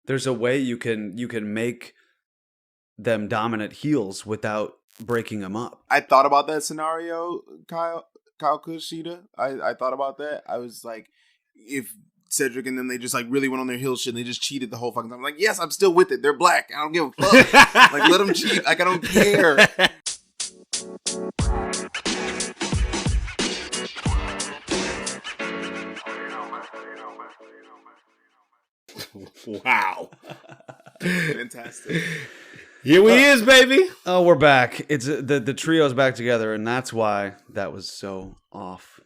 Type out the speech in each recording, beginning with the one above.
there's a way you can make them dominant heels without breaking them up. I thought about that scenario, Kyle Kushida. I thought about that. I was like, if Cedric and them, they just like really went on their heel shit and they just cheated the whole fucking time. I'm like, yes, I'm still with it. They're black. I don't give a fuck. Like, let them cheat. Like, I don't care. Wow. Fantastic. Here we is, baby. Oh, we're back. It's the trio's back together, and that's why that was so off.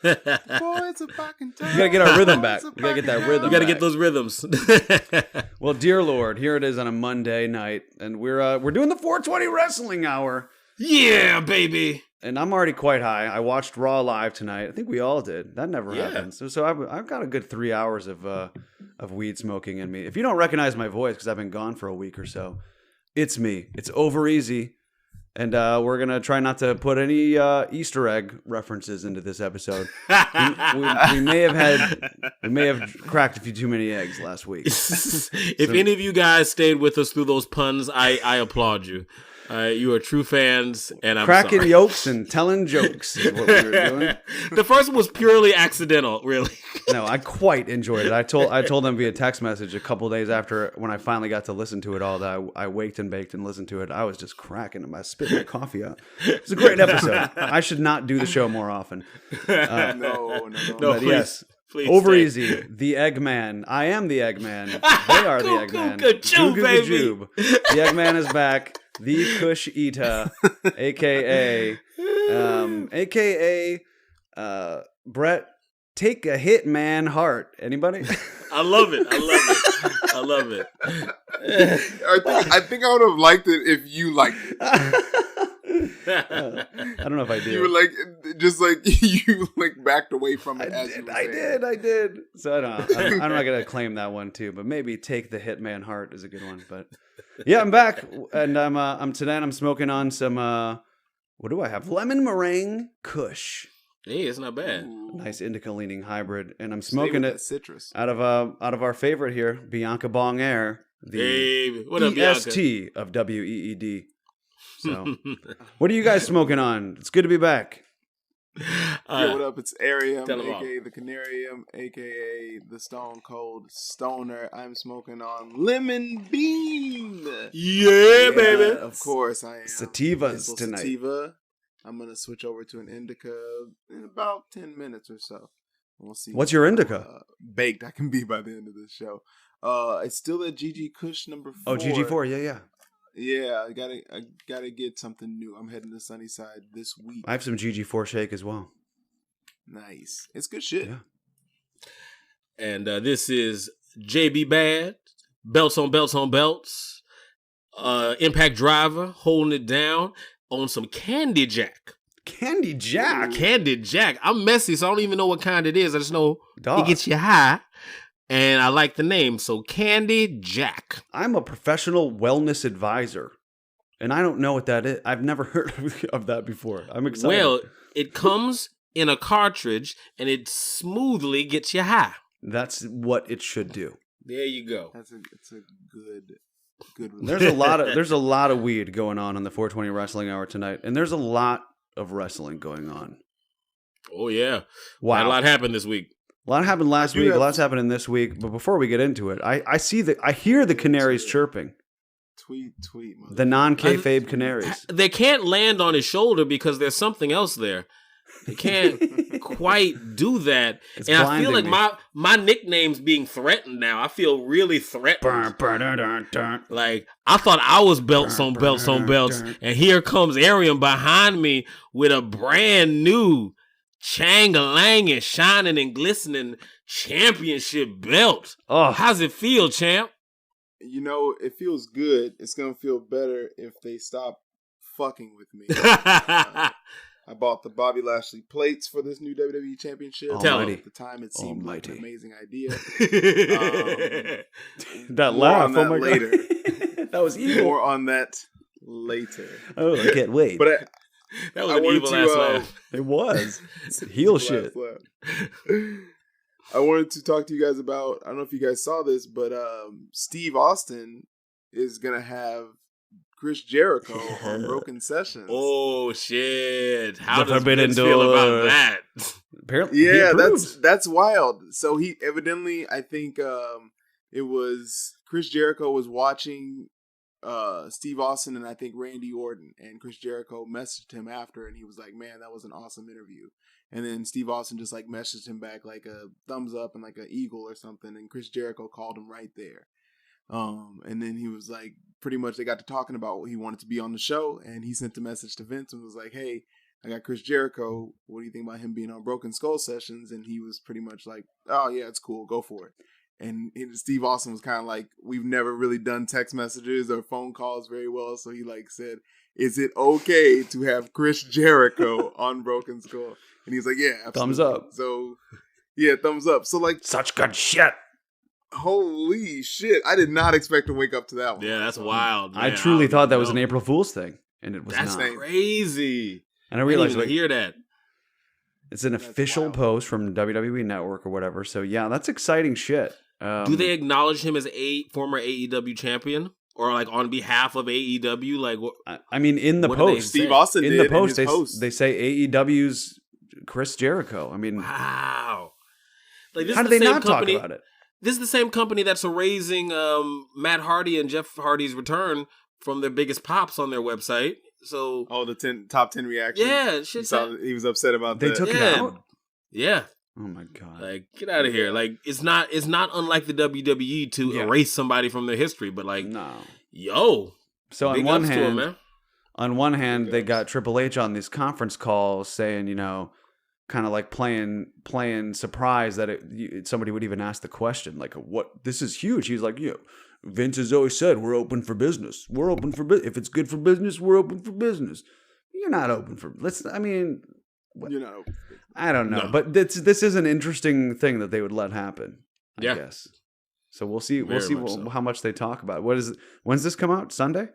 Boy, it's a fucking time. We gotta get our rhythm back. We gotta get that rhythm. We gotta back. get those rhythms. Well, dear Lord, here it is on a Monday night, and we're doing the 420 Wrestling Hour. Yeah, baby. And I'm already quite high. I watched Raw live tonight. I think we all did. That never happens. So I've got a good 3 hours of weed smoking in me. If you don't recognize my voice because I've been gone for a week or so, it's me. It's Over Easy. And we're going to try not to put any Easter egg references into this episode. we may have cracked a few too many eggs last week. If any of you guys stayed with us through those puns, I applaud you. You are true fans, and I'm cracking sorry. yolks and telling jokes is what we were doing. The first one was purely accidental, really. No, I quite enjoyed it. I told them via text message a couple days after when I finally got to listen to it all that I waked and baked and listened to it. I was just cracking them. I spit my coffee out. It was a great episode. I should not do the show more often. No, But please, yes. please Over stay. Easy, the Eggman. I am the Eggman. They are the Eggman. Goo, baby. Joob. The Eggman is back. The Kush Eater, aka Brett. Take a hit, man. Heart. Anybody? I love it. I love it. I think I would have liked it if you liked it. I don't know if I did. You were like, just like you like backed away from it. I did. So I'm not gonna claim that one too, but maybe Take the Hitman Heart is a good one. But yeah, I'm back, and I'm smoking on some what do I have? Lemon meringue Kush. Hey, it's not bad. Nice indica leaning hybrid, and I'm smoking it citrus out of our favorite here, Bianca Bong Air, the Hey, what up, Bianca? EST of WEED. So, what are you guys smoking on? It's good to be back. Yo, what up? It's Arium, Tell 'em aka the Canarium, aka the Stone Cold Stoner. I'm smoking on Lemon Bean. Yeah, baby. Of course I am. Sativas tonight. Sativa. I'm gonna switch over to an indica in about 10 minutes or so. We'll see. What's your indica? Baked I can be by the end of this show. It's still a GG Kush number 4. Oh, GG4, yeah. Yeah, I gotta get something new. I'm heading to Sunnyside this week. I have some GG4 shake as well. Nice. It's good shit. Yeah. And this is JB Bad, belts on belts on belts, Impact Driver holding it down on some Candy Jack. Candy Jack? Candy Jack. I'm messy, so I don't even know what kind it is. I just know Dog. it gets you high, and I like the name. So Candy Jack. I'm a professional wellness advisor, and I don't know what that is. I've never heard of that before. I'm excited. Well, it comes in a cartridge, and it smoothly gets you high. That's what it should do. There you go. It's a good There's a lot of weed going on the 420 Wrestling Hour tonight, and there's a lot of wrestling going on. Oh yeah, Wow, a lot happened this week. A lot happened last week. A lot's happening this week. But before we get into it, I hear the canaries chirping. Tweet, the non-kayfabe canaries. They can't land on his shoulder because there's something else there. They can't quite do that. It's and I feel like me. my nickname's being threatened now. I feel really threatened. Like, I thought I was belts on belts on belts. And here comes Arium behind me with a brand new Chang-a-lang and shining and glistening championship belt. Oh, how's it feel, champ? You know, it feels good. It's going to feel better if they stop fucking with me. I bought the Bobby Lashley plates for this new WWE Championship. Almighty. At the time, it seemed like an amazing idea. That laugh, on that oh my later. God. That was evil. More on that later. Oh, I can't wait. But that was an evil ass laugh. It was. Heel shit. I wanted to talk to you guys about, I don't know if you guys saw this, but Steve Austin is going to have Chris Jericho on Broken Sessions. Oh, shit. How The does Forbidden Vince feel about Door. that? Apparently, Yeah, that's wild. So he evidently, I think it was Chris Jericho was watching Steve Austin and I think Randy Orton, and Chris Jericho messaged him after, and he was like, "Man, that was an awesome interview." And then Steve Austin just like messaged him back like a thumbs up and like an eagle or something, and Chris Jericho called him right there. And then he was like, pretty much they got to talking about he wanted to be on the show, and he sent a message to Vince and was like, "Hey, I got Chris Jericho. What do you think about him being on Broken Skull Sessions?" And he was pretty much like, "Oh yeah, it's cool. Go for it." And Steve Austin was kind of like, "We've never really done text messages or phone calls very well." So he like said, "Is it okay to have Chris Jericho on Broken Skull?" And he's like, "Yeah, absolutely." Thumbs up. So yeah, thumbs up. So like, Such good shit. holy shit. I did not expect to wake up to that one. Yeah, that's wild. Man. I truly thought that was an April Fool's thing, and it was That's not. crazy. And I I realized didn't even hear that. it's an official post from WWE Network or whatever. So yeah, that's exciting shit. Do they acknowledge him as a former AEW champion, or like on behalf of AEW? Like, what? I mean, in the What do they post, say? Steve Austin in did the post, in his post. they say AEW's Chris Jericho. I mean, Wow. Like, this how is did the they same not company, talk about it? This is the same company that's erasing Matt Hardy and Jeff Hardy's return from their biggest pops on their website. So, Oh, the top 10 reactions. yeah, You shit. saw, he was upset about They that. took it Yeah. out. Yeah. Oh my god! Like, get out of here. Like, it's not unlike the WWE to Yeah. erase somebody from their history, but like, No. yo. So big on one ups to him, hand, man. they got Triple H on these conference calls saying, you know, kind of like playing surprise that somebody would even ask the question, like, what, this is huge. He's like, Vince has always said, we're open for business. We're open for business. If it's good for business, we're open for business. You're not open for, You know. I don't know. No. But this is an interesting thing that they would let happen, I Yeah. guess. So we'll see. Very We'll see much so. how much they talk about it. When's this come out? Sunday?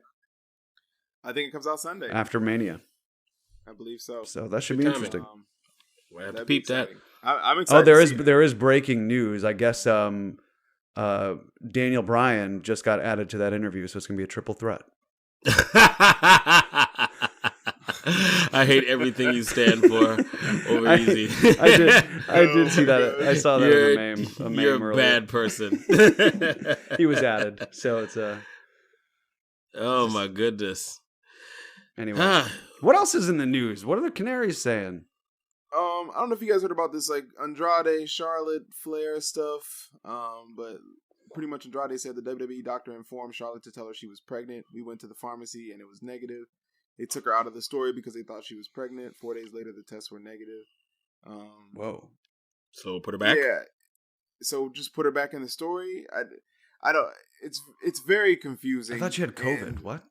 I think it comes out Sunday. After Mania. I believe so. So that should Good be timing. interesting. We'll have to That'd be peep that. exciting. I'm excited. Oh, there to is see it. there is breaking news. I guess Daniel Bryan just got added to that interview, so it's gonna be a triple threat. I hate everything you stand for. Over easy. I did see that. I saw that You're, in a meme. you're a earlier. bad person. He was added, so it's Oh my goodness. anyway. What else is in the news? What are the Canaries saying? I don't know if you guys heard about this, like Andrade, Charlotte, Flair stuff. But pretty much Andrade said the WWE doctor informed Charlotte to tell her she was pregnant. We went to the pharmacy and it was negative. They took her out of the story because they thought she was pregnant. 4 days later, the tests were negative. Whoa. So put her back. Yeah. So just put her back in the story. I don't. It's very confusing. I thought she had COVID. And What?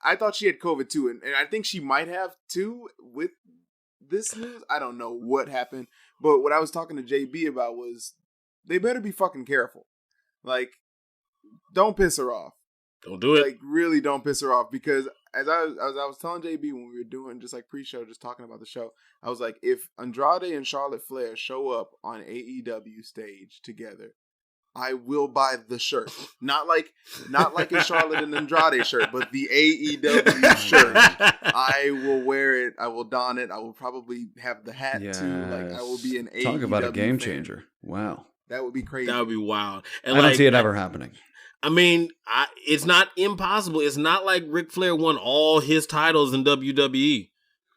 I thought she had COVID too, and I think she might have too with this news. I don't know what happened, but what I was talking to JB about was they better be fucking careful. Like, don't piss her off. Don't do it. Like, really don't piss her off, because as I was telling JB when we were doing just like pre-show, just talking about the show, I was like, if Andrade and Charlotte Flair show up on AEW stage together, I will buy the shirt. Not like a Charlotte and Andrade shirt, but the AEW shirt. I will wear it. I will don it. I will probably have the hat too. Like, I will be an AEW Talk about a game fan. changer. Wow. That would be crazy. That would be wild. And I don't see it ever happening. I mean, it's not impossible. It's not like Ric Flair won all his titles in WWE.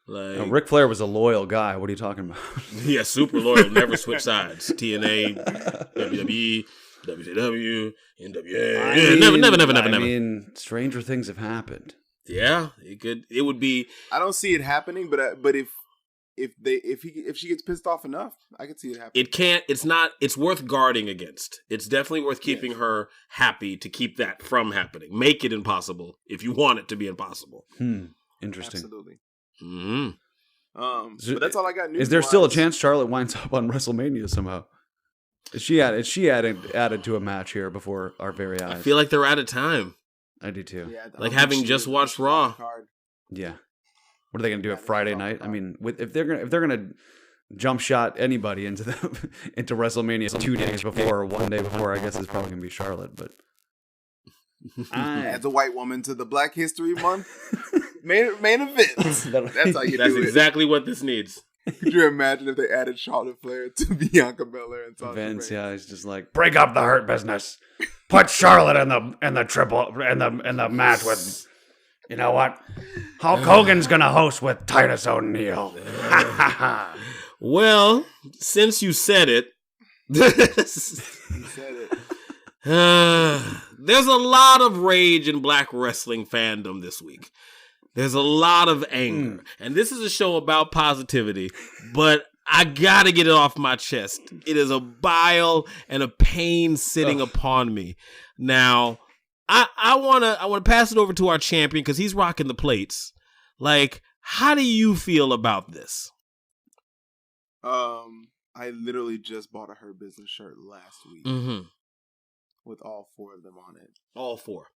Like, No, Ric Flair was a loyal guy. What are you talking about? yeah, super loyal. Never switch sides. TNA, WWE, WCW, NWA. Never. I mean, stranger things have happened. Yeah, it would be. I don't see it happening, but if she gets pissed off enough, I could see it happening. It's worth guarding against. It's definitely worth keeping her happy to keep that from happening. Make it impossible if you want it to be impossible. Interesting. Absolutely. Mm-hmm. But that's all I got. Is there still a chance Charlotte winds up on WrestleMania somehow? Is she added to a match here before our very eyes? I feel like they're out of time. I do too. Yeah, Like having just watched Raw. Yeah. What are they going to do it Friday night? I mean, if they're gonna jump shot anybody into into WrestleMania 2 days before or 1 day before. I guess it's probably gonna be Charlotte, but as a white woman to the Black History Month main event. That's how you do it. That's exactly what this needs. Could you imagine if they added Charlotte Flair to Bianca Belair and Sasha Vince? Banks? Yeah, he's just like, break up the Hurt Business, put Charlotte in the triple in the match with. You know what? Hulk Hogan's gonna host with Titus O'Neil. Well, since you said it, there's a lot of rage in black wrestling fandom this week. There's a lot of anger. And this is a show about positivity, but I gotta get it off my chest. It is a bile and a pain sitting upon me. Now, I wanna pass it over to our champion because he's rocking the plates. Like, how do you feel about this? I literally just bought a Her Business shirt last week with all 4 of them on it. All 4.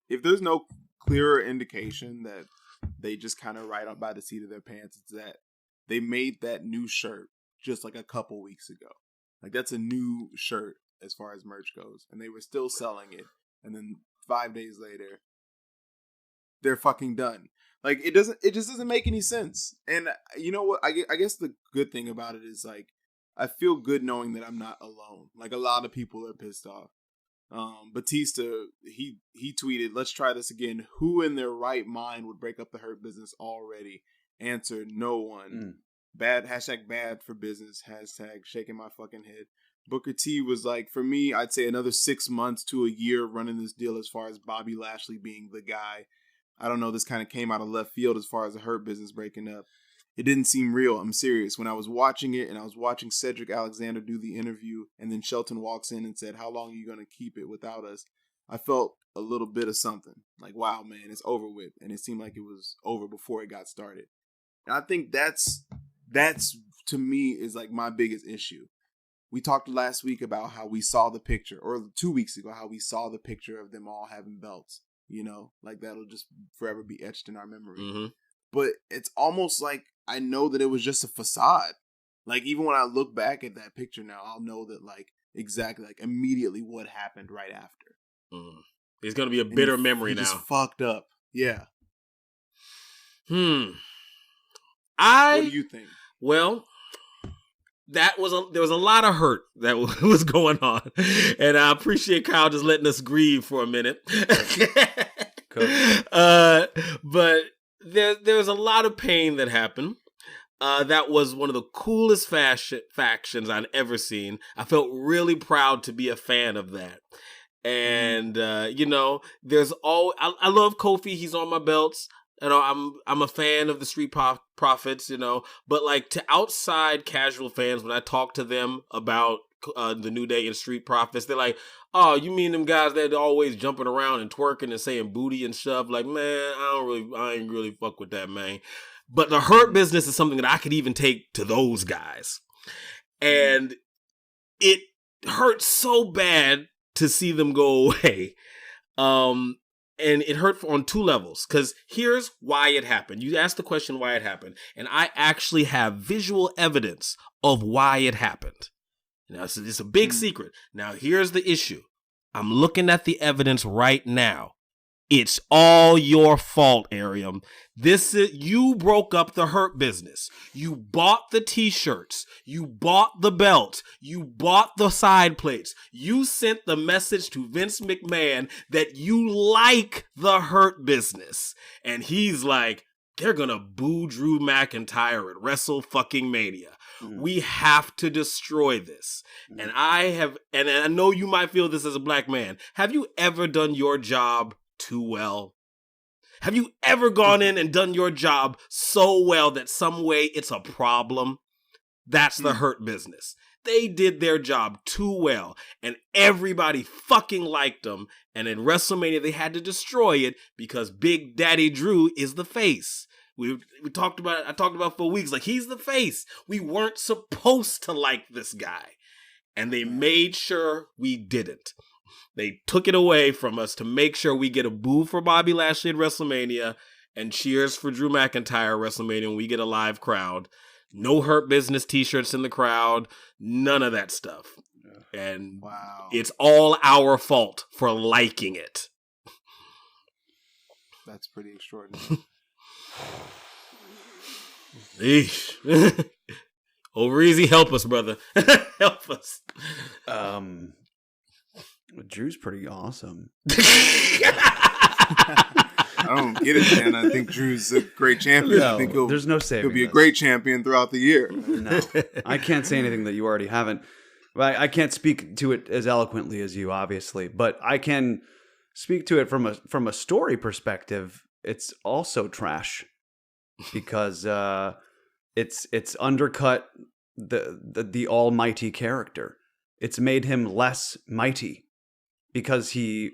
If there's no clearer indication that they just kind of ride on by the seat of their pants, it's that they made that new shirt just like a couple weeks ago. Like, that's a new shirt as far as merch goes, and they were still selling it. And then 5 days later, they're fucking done. Like, it just doesn't make any sense. And you know what? I guess the good thing about it is, like, I feel good knowing that I'm not alone. Like, a lot of people are pissed off. Batista, he tweeted, "Let's try this again. Who in their right mind would break up the Hurt Business already?" Answer, no one. Bad, #bad for business, #shaking my fucking head. Booker T was like, for me, I'd say another 6 months to a year running this deal as far as Bobby Lashley being the guy. I don't know, this kind of came out of left field as far as the Hurt Business breaking up. It didn't seem real. I'm serious. When I was watching it and I was watching Cedric Alexander do the interview and then Shelton walks in and said, "How long are you going to keep it without us?" I felt a little bit of something. Like, wow, man, it's over with. And it seemed like it was over before it got started. And I think that's to me is like my biggest issue. We talked last week about how we saw the picture, or 2 weeks ago, how we saw the picture of them all having belts. You know, like that'll just forever be etched in our memory. But it's almost like I know that it was just a facade. Like, even when I look back at that picture now, I'll know that, like, exactly, like, immediately what happened right after. It's going to be a bitter memory now. Just fucked up. Yeah. What do you think? Well, there was a lot of hurt that was going on. And I appreciate Kyle just letting us grieve for a minute. Cool. But there was a lot of pain that happened. That was one of the coolest factions I'd ever seen. I felt really proud to be a fan of that. And, you know, I love Kofi. He's on my belts. You know, I'm a fan of the Street Profits, you know, but like to outside casual fans, when I talk to them about the New Day and Street Profits, they're like, "Oh, you mean them guys that are always jumping around and twerking and saying booty and stuff?" Like, man, I ain't really fuck with that, man. But the Hurt Business is something that I could even take to those guys. And it hurt so bad to see them go away. And it hurt on 2 levels, because here's why it happened. You asked the question why it happened, and I actually have visual evidence of why it happened. Now, so it's a big secret. Now, here's the issue. I'm looking at the evidence right now. It's all your fault, Ariam. You broke up the Hurt Business. You bought the t-shirts. You bought the belt. You bought the side plates. You sent the message to Vince McMahon that you like the Hurt Business. And he's like, they're gonna boo Drew McIntyre at WrestleMania. We have to destroy this. And I know you might feel this as a black man. Have you ever done your job too well? Have you ever gone in and done your job so well that some way it's a problem? That's the Hurt Business. They did their job too well, and everybody fucking liked them. And in WrestleMania, they had to destroy it because Big Daddy Drew is the face. We talked about it. I talked about it for weeks. Like, he's the face. We weren't supposed to like this guy, and they made sure we didn't. They took it away from us to make sure we get a boo for Bobby Lashley at WrestleMania, and cheers for Drew McIntyre at WrestleMania when we get a live crowd. No Hurt Business t-shirts in the crowd. None of that stuff. And it's all our fault for liking it. That's pretty extraordinary. Eesh. Over easy, help us, brother. Help us. Drew's pretty awesome. I don't get it, man. I think Drew's a great champion. No, I think there's no saving he'll be a this. great champion throughout the year. No, I can't say anything that you already haven't. I can't speak to it as eloquently as you, obviously, but I can speak to it from a story perspective. It's also trash because it's undercut the almighty character. It's made him less mighty because he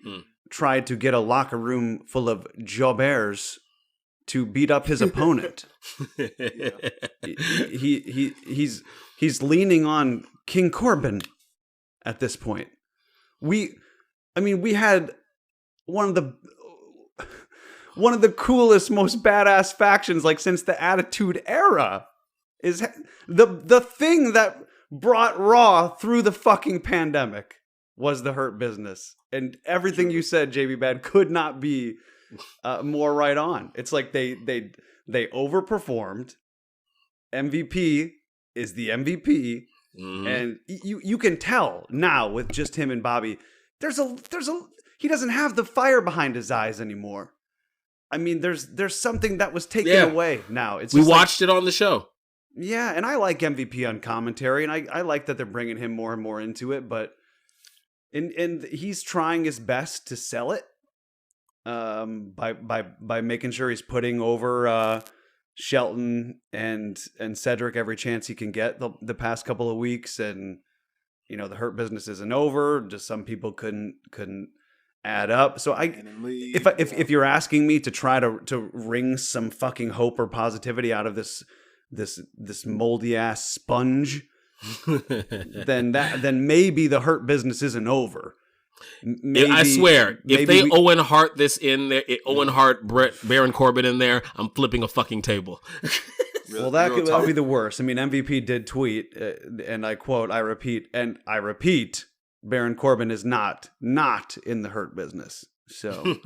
tried to get a locker room full of jobbers to beat up his opponent. He's leaning on King Corbin at this point. We had one of the coolest, most badass factions like since the Attitude Era. Is the thing that brought Raw through the fucking pandemic was the Hurt Business. And everything you said, JB Bad, could not be more right on. It's like they overperformed. MVP is the MVP, and you can tell now with just him and Bobby. There's a he doesn't have the fire behind his eyes anymore. I mean, there's something that was taken away now. It's just watched it on the show. Yeah, and I like MVP on commentary, and I like that they're bringing him more and more into it, but and he's trying his best to sell it by making sure he's putting over Shelton and Cedric every chance he can get the past couple of weeks, and you know the Hurt Business isn't over. Just some people couldn't add up. So if you're asking me to try to wring some fucking hope or positivity out of this moldy ass sponge, then maybe the Hurt Business isn't over. Maybe, I swear, if they Owen Hart this in there, Owen Hart, Baron Corbin in there, I'm flipping a fucking table. Well, that would be the worst. I mean, MVP did tweet, and I quote, I repeat, Baron Corbin is not in the Hurt Business. So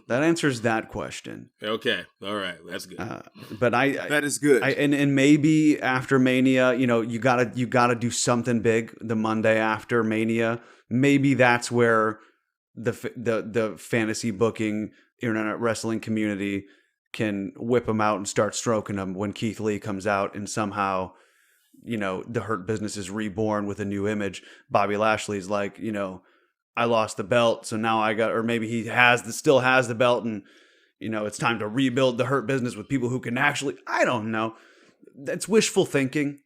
that answers that question. Okay, all right, that's good. But that is good. And maybe after Mania, you know, you gotta do something big the Monday after Mania. Maybe that's where the fantasy booking internet wrestling community can whip them out and start stroking them when Keith Lee comes out and somehow, you know, the Hurt Business is reborn with a new image. Bobby Lashley's like, you know, I lost the belt, so now I got, or maybe he still has the belt, and you know it's time to rebuild the Hurt Business with people who can actually. I don't know. That's wishful thinking,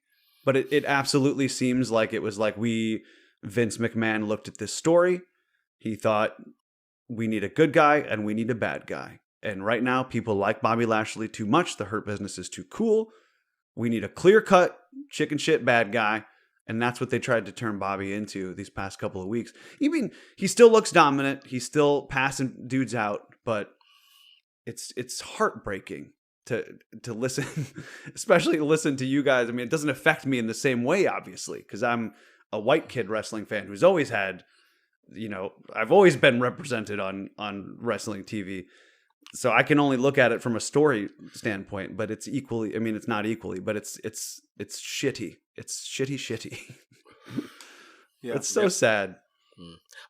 but it absolutely seems like it was like Vince McMahon looked at this story. He thought we need a good guy and we need a bad guy, and right now people like Bobby Lashley too much. The Hurt Business is too cool. We need a clear-cut chicken shit bad guy. And that's what they tried to turn Bobby into these past couple of weeks. Even he still looks dominant. He's still passing dudes out, but it's heartbreaking to listen, especially to listen to you guys. I mean, it doesn't affect me in the same way, obviously, because I'm a white kid wrestling fan who's always had, you know, I've always been represented on wrestling TV. So I can only look at it from a story standpoint, but it's equally, I mean, it's not equally, but it's shitty. It's shitty. Yeah, it's so sad.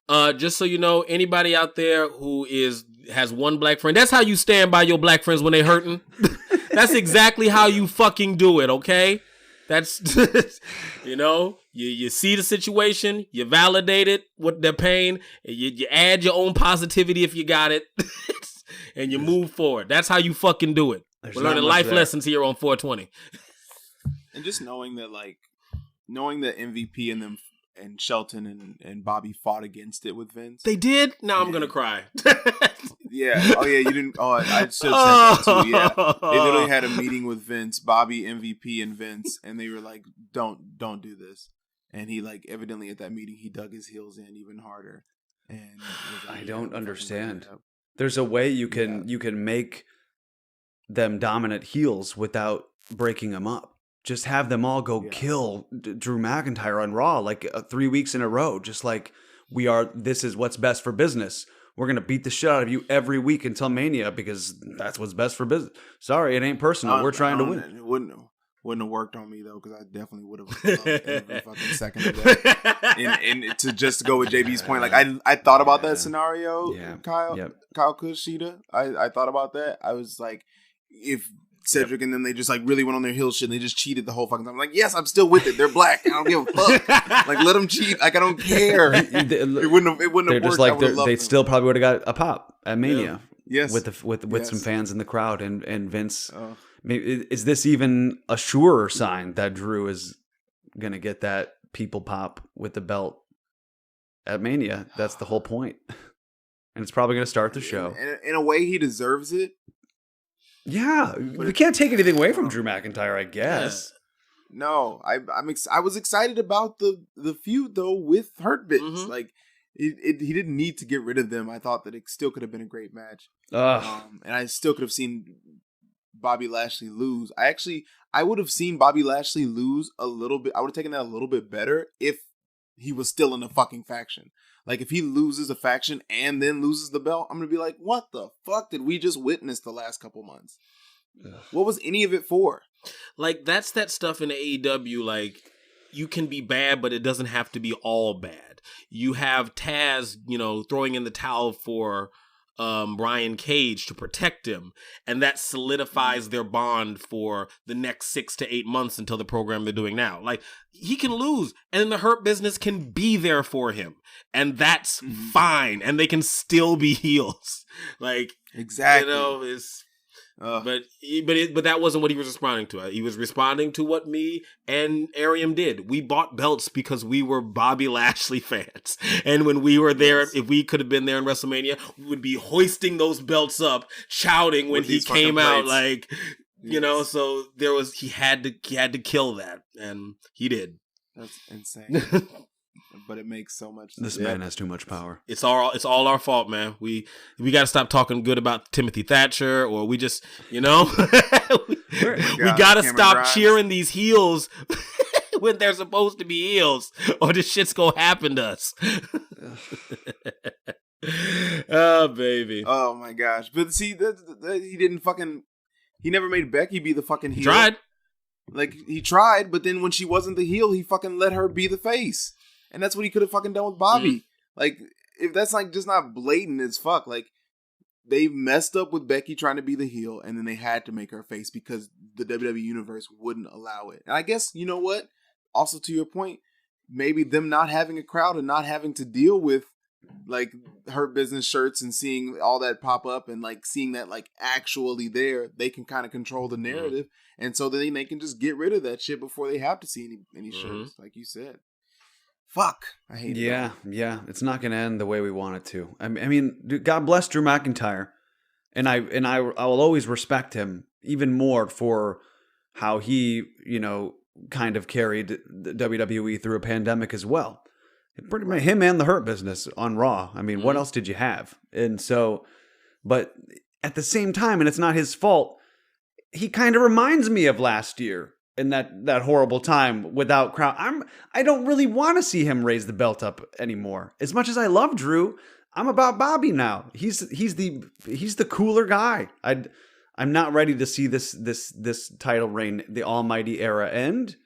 Just so you know, anybody out there who has one black friend, that's how you stand by your black friends when they hurting. That's exactly how you fucking do it, okay? That's, you know, you see the situation, you validate it with their pain, and you add your own positivity if you got it, and you move forward. That's how you fucking do it. We're learning life lessons here on 420. And just knowing that MVP and them and Shelton and Bobby fought against it with Vince. They did? Now I'm gonna cry. Yeah. Oh yeah, you didn't. Oh, I should have said that too. Yeah. They literally had a meeting with Vince, Bobby, MVP, and Vince, and they were like, "Don't do this." And he like evidently at that meeting he dug his heels in even harder. And I don't understand. There's a way you can make them dominant heels without breaking them up. Just have them all go kill Drew McIntyre on Raw 3 weeks in a row. Just like this is what's best for business. We're going to beat the shit out of you every week until Mania because that's what's best for business. Sorry, it ain't personal. We're trying to win. It wouldn't have worked on me, though, because I definitely would have loved every fucking second of that. And to just go with JB's point, I thought about that scenario, Kyle Kushida. I thought about that. I was like, if Cedric and then they just really went on their heel shit and they just cheated the whole fucking time. I'm like, yes, I'm still with it. They're black. I don't give a fuck. Let them cheat. I don't care. It wouldn't have worked. Just they still probably would have got a pop at Mania. Yeah. Yes. With some fans in the crowd and Vince. Is this even a surer sign that Drew is gonna get that people pop with the belt at Mania? That's the whole point. And it's probably gonna start the show. In a way, he deserves it. Yeah, we can't take anything away from Drew McIntyre, I guess. No, I was excited about the feud though with Hurt Business. He didn't need to get rid of them. I thought that it still could have been a great match. And I still could have seen Bobby Lashley lose. I would have seen Bobby Lashley lose a little bit. I would have taken that a little bit better if he was still in a fucking faction. If he loses a faction and then loses the belt, I'm going to be like, what the fuck did we just witness the last couple months? Ugh. What was any of it for? That's that stuff in AEW, you can be bad, but it doesn't have to be all bad. You have Taz, throwing in the towel for Brian Cage to protect him, and that solidifies their bond for the next 6 to 8 months until the program they're doing now. He can lose, and then the Hurt Business can be there for him, and that's fine, and they can still be heels. Exactly. But that wasn't what he was responding to. He was responding to what me and Ariam did. We bought belts because we were Bobby Lashley fans. And when we were there, if we could have been there in WrestleMania, we would be hoisting those belts up, shouting when he came out, so he had to kill that, and he did. That's insane. But it makes so much sense. This man has too much power. It's all our fault, man. We got to stop talking good about Timothy Thatcher, or we just, we got to stop cheering these heels when they're supposed to be heels, or this shit's gonna happen to us. Oh, baby. Oh my gosh. But see, he didn't fucking. He never made Becky be the fucking heel. He tried. He tried, but then when she wasn't the heel, he fucking let her be the face. And that's what he could have fucking done with Bobby. If that's just not blatant as fuck, they messed up with Becky trying to be the heel, and then they had to make her face because the WWE Universe wouldn't allow it. And I guess, you know what? Also, to your point, maybe them not having a crowd and not having to deal with Hurt Business shirts and seeing all that pop up and seeing that actually there, they can kind of control the narrative. And so then they can just get rid of that shit before they have to see any shirts, like you said. Fuck. I hate it. Yeah. It's not going to end the way we want it to. I mean, God bless Drew McIntyre. And I will always respect him even more for how he, kind of carried the WWE through a pandemic as well. Him and the Hurt Business on Raw. I mean, what else did you have? And so, but at the same time, and it's not his fault, he kind of reminds me of last year. In that horrible time without crowd. I don't really want to see him raise the belt up anymore. As much as I love Drew, I'm about Bobby now. He's the cooler guy. I'm not ready to see this title reign, the almighty era, end.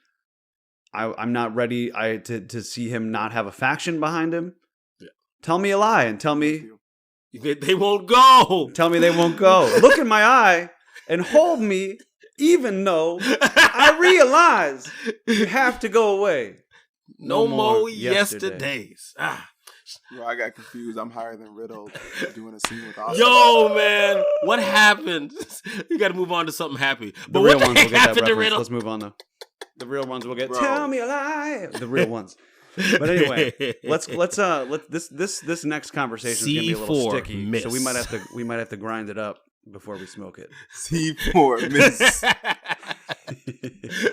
I'm not ready to see him not have a faction behind him. Yeah. Tell me a lie and tell me they won't go. Tell me they won't go. Look in my eye and hold me. Even though I realize you have to go away. No more yesterdays. Bro, I got confused. I'm higher than Riddle doing a scene with Oscar. Yo, man. What happened? You got to move on to something happy. But what the heck happened to Riddle? Let's move on, though. The real ones will get, tell me a lie. The real ones. But anyway, this next conversation is gonna be a little sticky. Miss. So we might have to grind it up before we smoke it. C4 miss.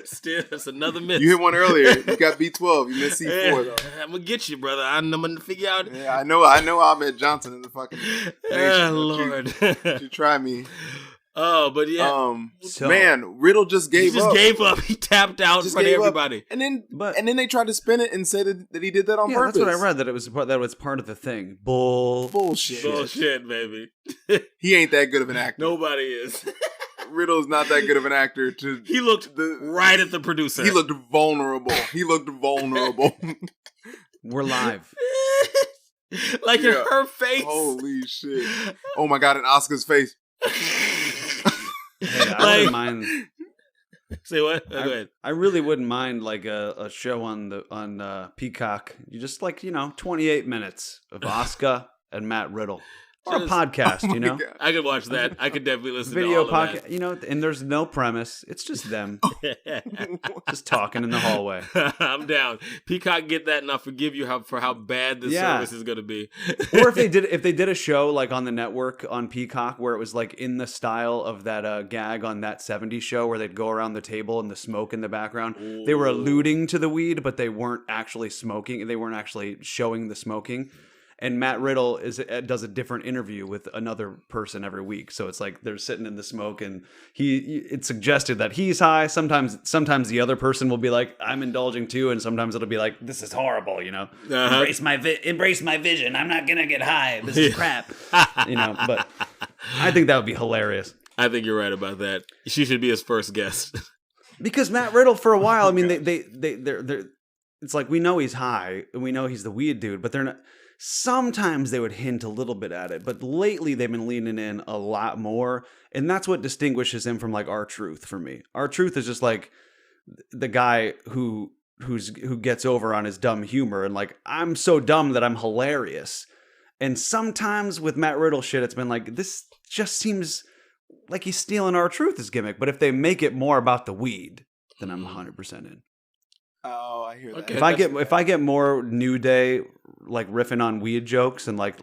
Still, that's another miss. You hit one earlier. You got B12. You missed C4 though. I'm gonna get you, brother. I'm gonna figure out. Yeah, I know. Ahmed Johnson in the fucking. Oh Lord, you try me. Oh, but yeah. Man, Riddle just gave up. Gave up. He tapped out in front of everybody. And then they tried to spin it and say that he did that on purpose. That's what I read, that it was part of the thing. Bullshit. Bullshit, baby. He ain't that good of an actor. Nobody is. Riddle's not that good of an actor. He looked right at the producer. He looked vulnerable. We're live. Like in her face. Holy shit. Oh my God, in Oscar's face. Hey, I wouldn't mind. Say what? Go ahead. I really wouldn't mind like a show on Peacock. You just 28 minutes of Oscar and Matt Riddle. Or a podcast, God. I could watch that. I could definitely listen to video all of podcast, and there's no premise. It's just them just talking in the hallway. I'm down. Peacock, get that, and I'll forgive you for how bad this service is going to be. Or if they did a show like on the network on Peacock where it was like in the style of that gag on That 70s Show where they'd go around the table and the smoke in the background. Ooh. They were alluding to the weed, but they weren't actually smoking. They weren't actually showing the smoking. And Matt Riddle does a different interview with another person every week. So it's like they're sitting in the smoke, and it's suggested that he's high. Sometimes the other person will be like, I'm indulging too, and sometimes it'll be like, this is horrible, Uh-huh. Embrace my vision. I'm not gonna get high. This is crap. But I think that would be hilarious. I think you're right about that. She should be his first guest. Because Matt Riddle, for a while, I mean, they're it's like we know he's high and we know he's the weed dude, but they're not. Sometimes they would hint a little bit at it, but lately they've been leaning in a lot more, and that's what distinguishes him from like R-Truth for me. R-Truth is just like the guy who gets over on his dumb humor, and like, I'm so dumb that I'm hilarious. And sometimes with Matt Riddle shit, it's been like, this just seems like he's stealing R-Truth's gimmick, but if they make it more about the weed, then I'm 100% in. Oh, I hear that. Okay, if I get more New Day like riffing on weed jokes and like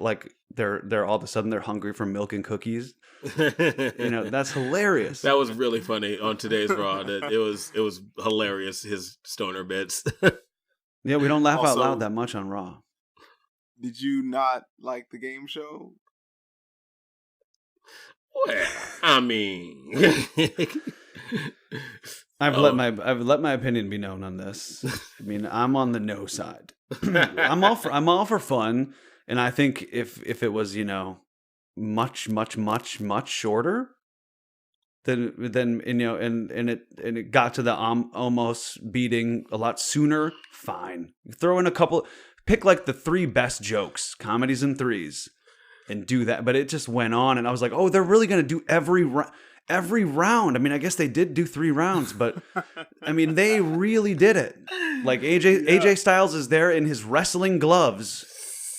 they're all of a sudden they're hungry for milk and cookies, that's hilarious. That was really funny on today's Raw. It was hilarious, his stoner bits. Yeah, we don't laugh out loud that much on Raw. Did you not like the game show? Well, I mean, I've let my opinion be known on this. I mean, I'm on the no side. I'm all for fun, and I think if it was much shorter, then and it got to the almost beating a lot sooner. Fine, throw in pick like the 3 best jokes, comedies in threes, and do that. But it just went on, and I was like, oh, they're really gonna do every round. I mean, I guess they did do 3 rounds, but I mean, they really did it. Like AJ Styles is there in his wrestling gloves,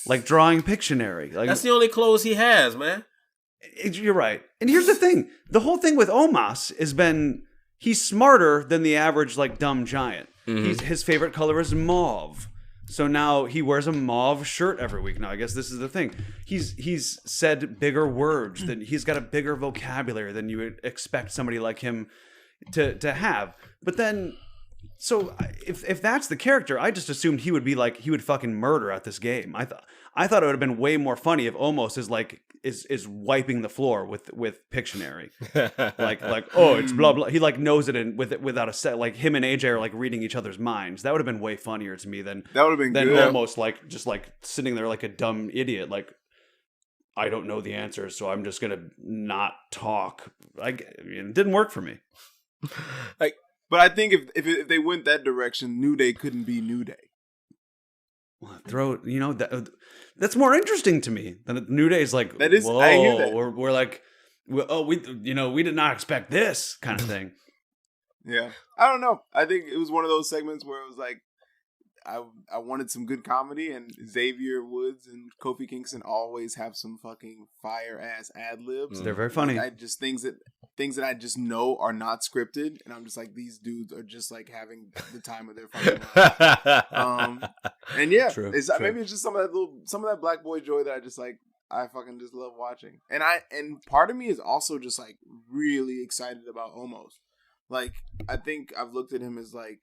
like drawing Pictionary. Like, that's the only clothes he has, man. You're right. And here's the thing: the whole thing with Omos has been he's smarter than the average like dumb giant. Mm-hmm. His favorite color is mauve. So now he wears a mauve shirt every week. Now I guess this is the thing. He's said bigger words than he's got a bigger vocabulary than you would expect somebody like him to have. But then, so if that's the character, I just assumed he would be like he would fucking murder at this game. I thought it would have been way more funny if Omos is wiping the floor with Pictionary, like oh, it's blah blah. He like knows it without a set. Like him and AJ are like reading each other's minds. That would have been way funnier to me than good. Almost like just like sitting there like a dumb idiot. Like, I don't know the answers, so I'm just gonna not talk. It didn't work for me. But I think if they went that direction, New Day couldn't be New Day. That's more interesting to me than New Day's like, that is, whoa, I hear that. We're like, we did not expect this kind of thing. Yeah, I don't know. I think it was one of those segments where it was like, I wanted some good comedy, and Xavier Woods and Kofi Kingston always have some fucking fire ass ad libs. They're very funny. Like things that I just know are not scripted, and I'm just like, these dudes are just like having the time of their fucking life. And yeah, true. Maybe it's just some of that black boy joy that I just like. I fucking just love watching, and part of me is also just like really excited about Omos. Like, I think I've looked at him as like,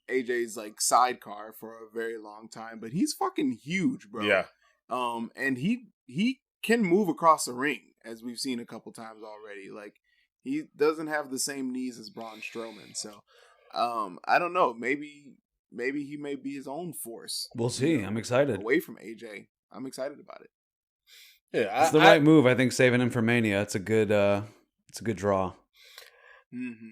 AJ's like sidecar for a very long time, but he's fucking huge, bro. Yeah. And he can move across the ring, as we've seen a couple times already. Like, he doesn't have the same knees as Braun Strowman. So, I don't know. Maybe he may be his own force. We'll see. I'm excited. Away from AJ. I'm excited about it. Yeah, it's the right move. I think saving him for Mania. It's a good draw. Mm-hmm.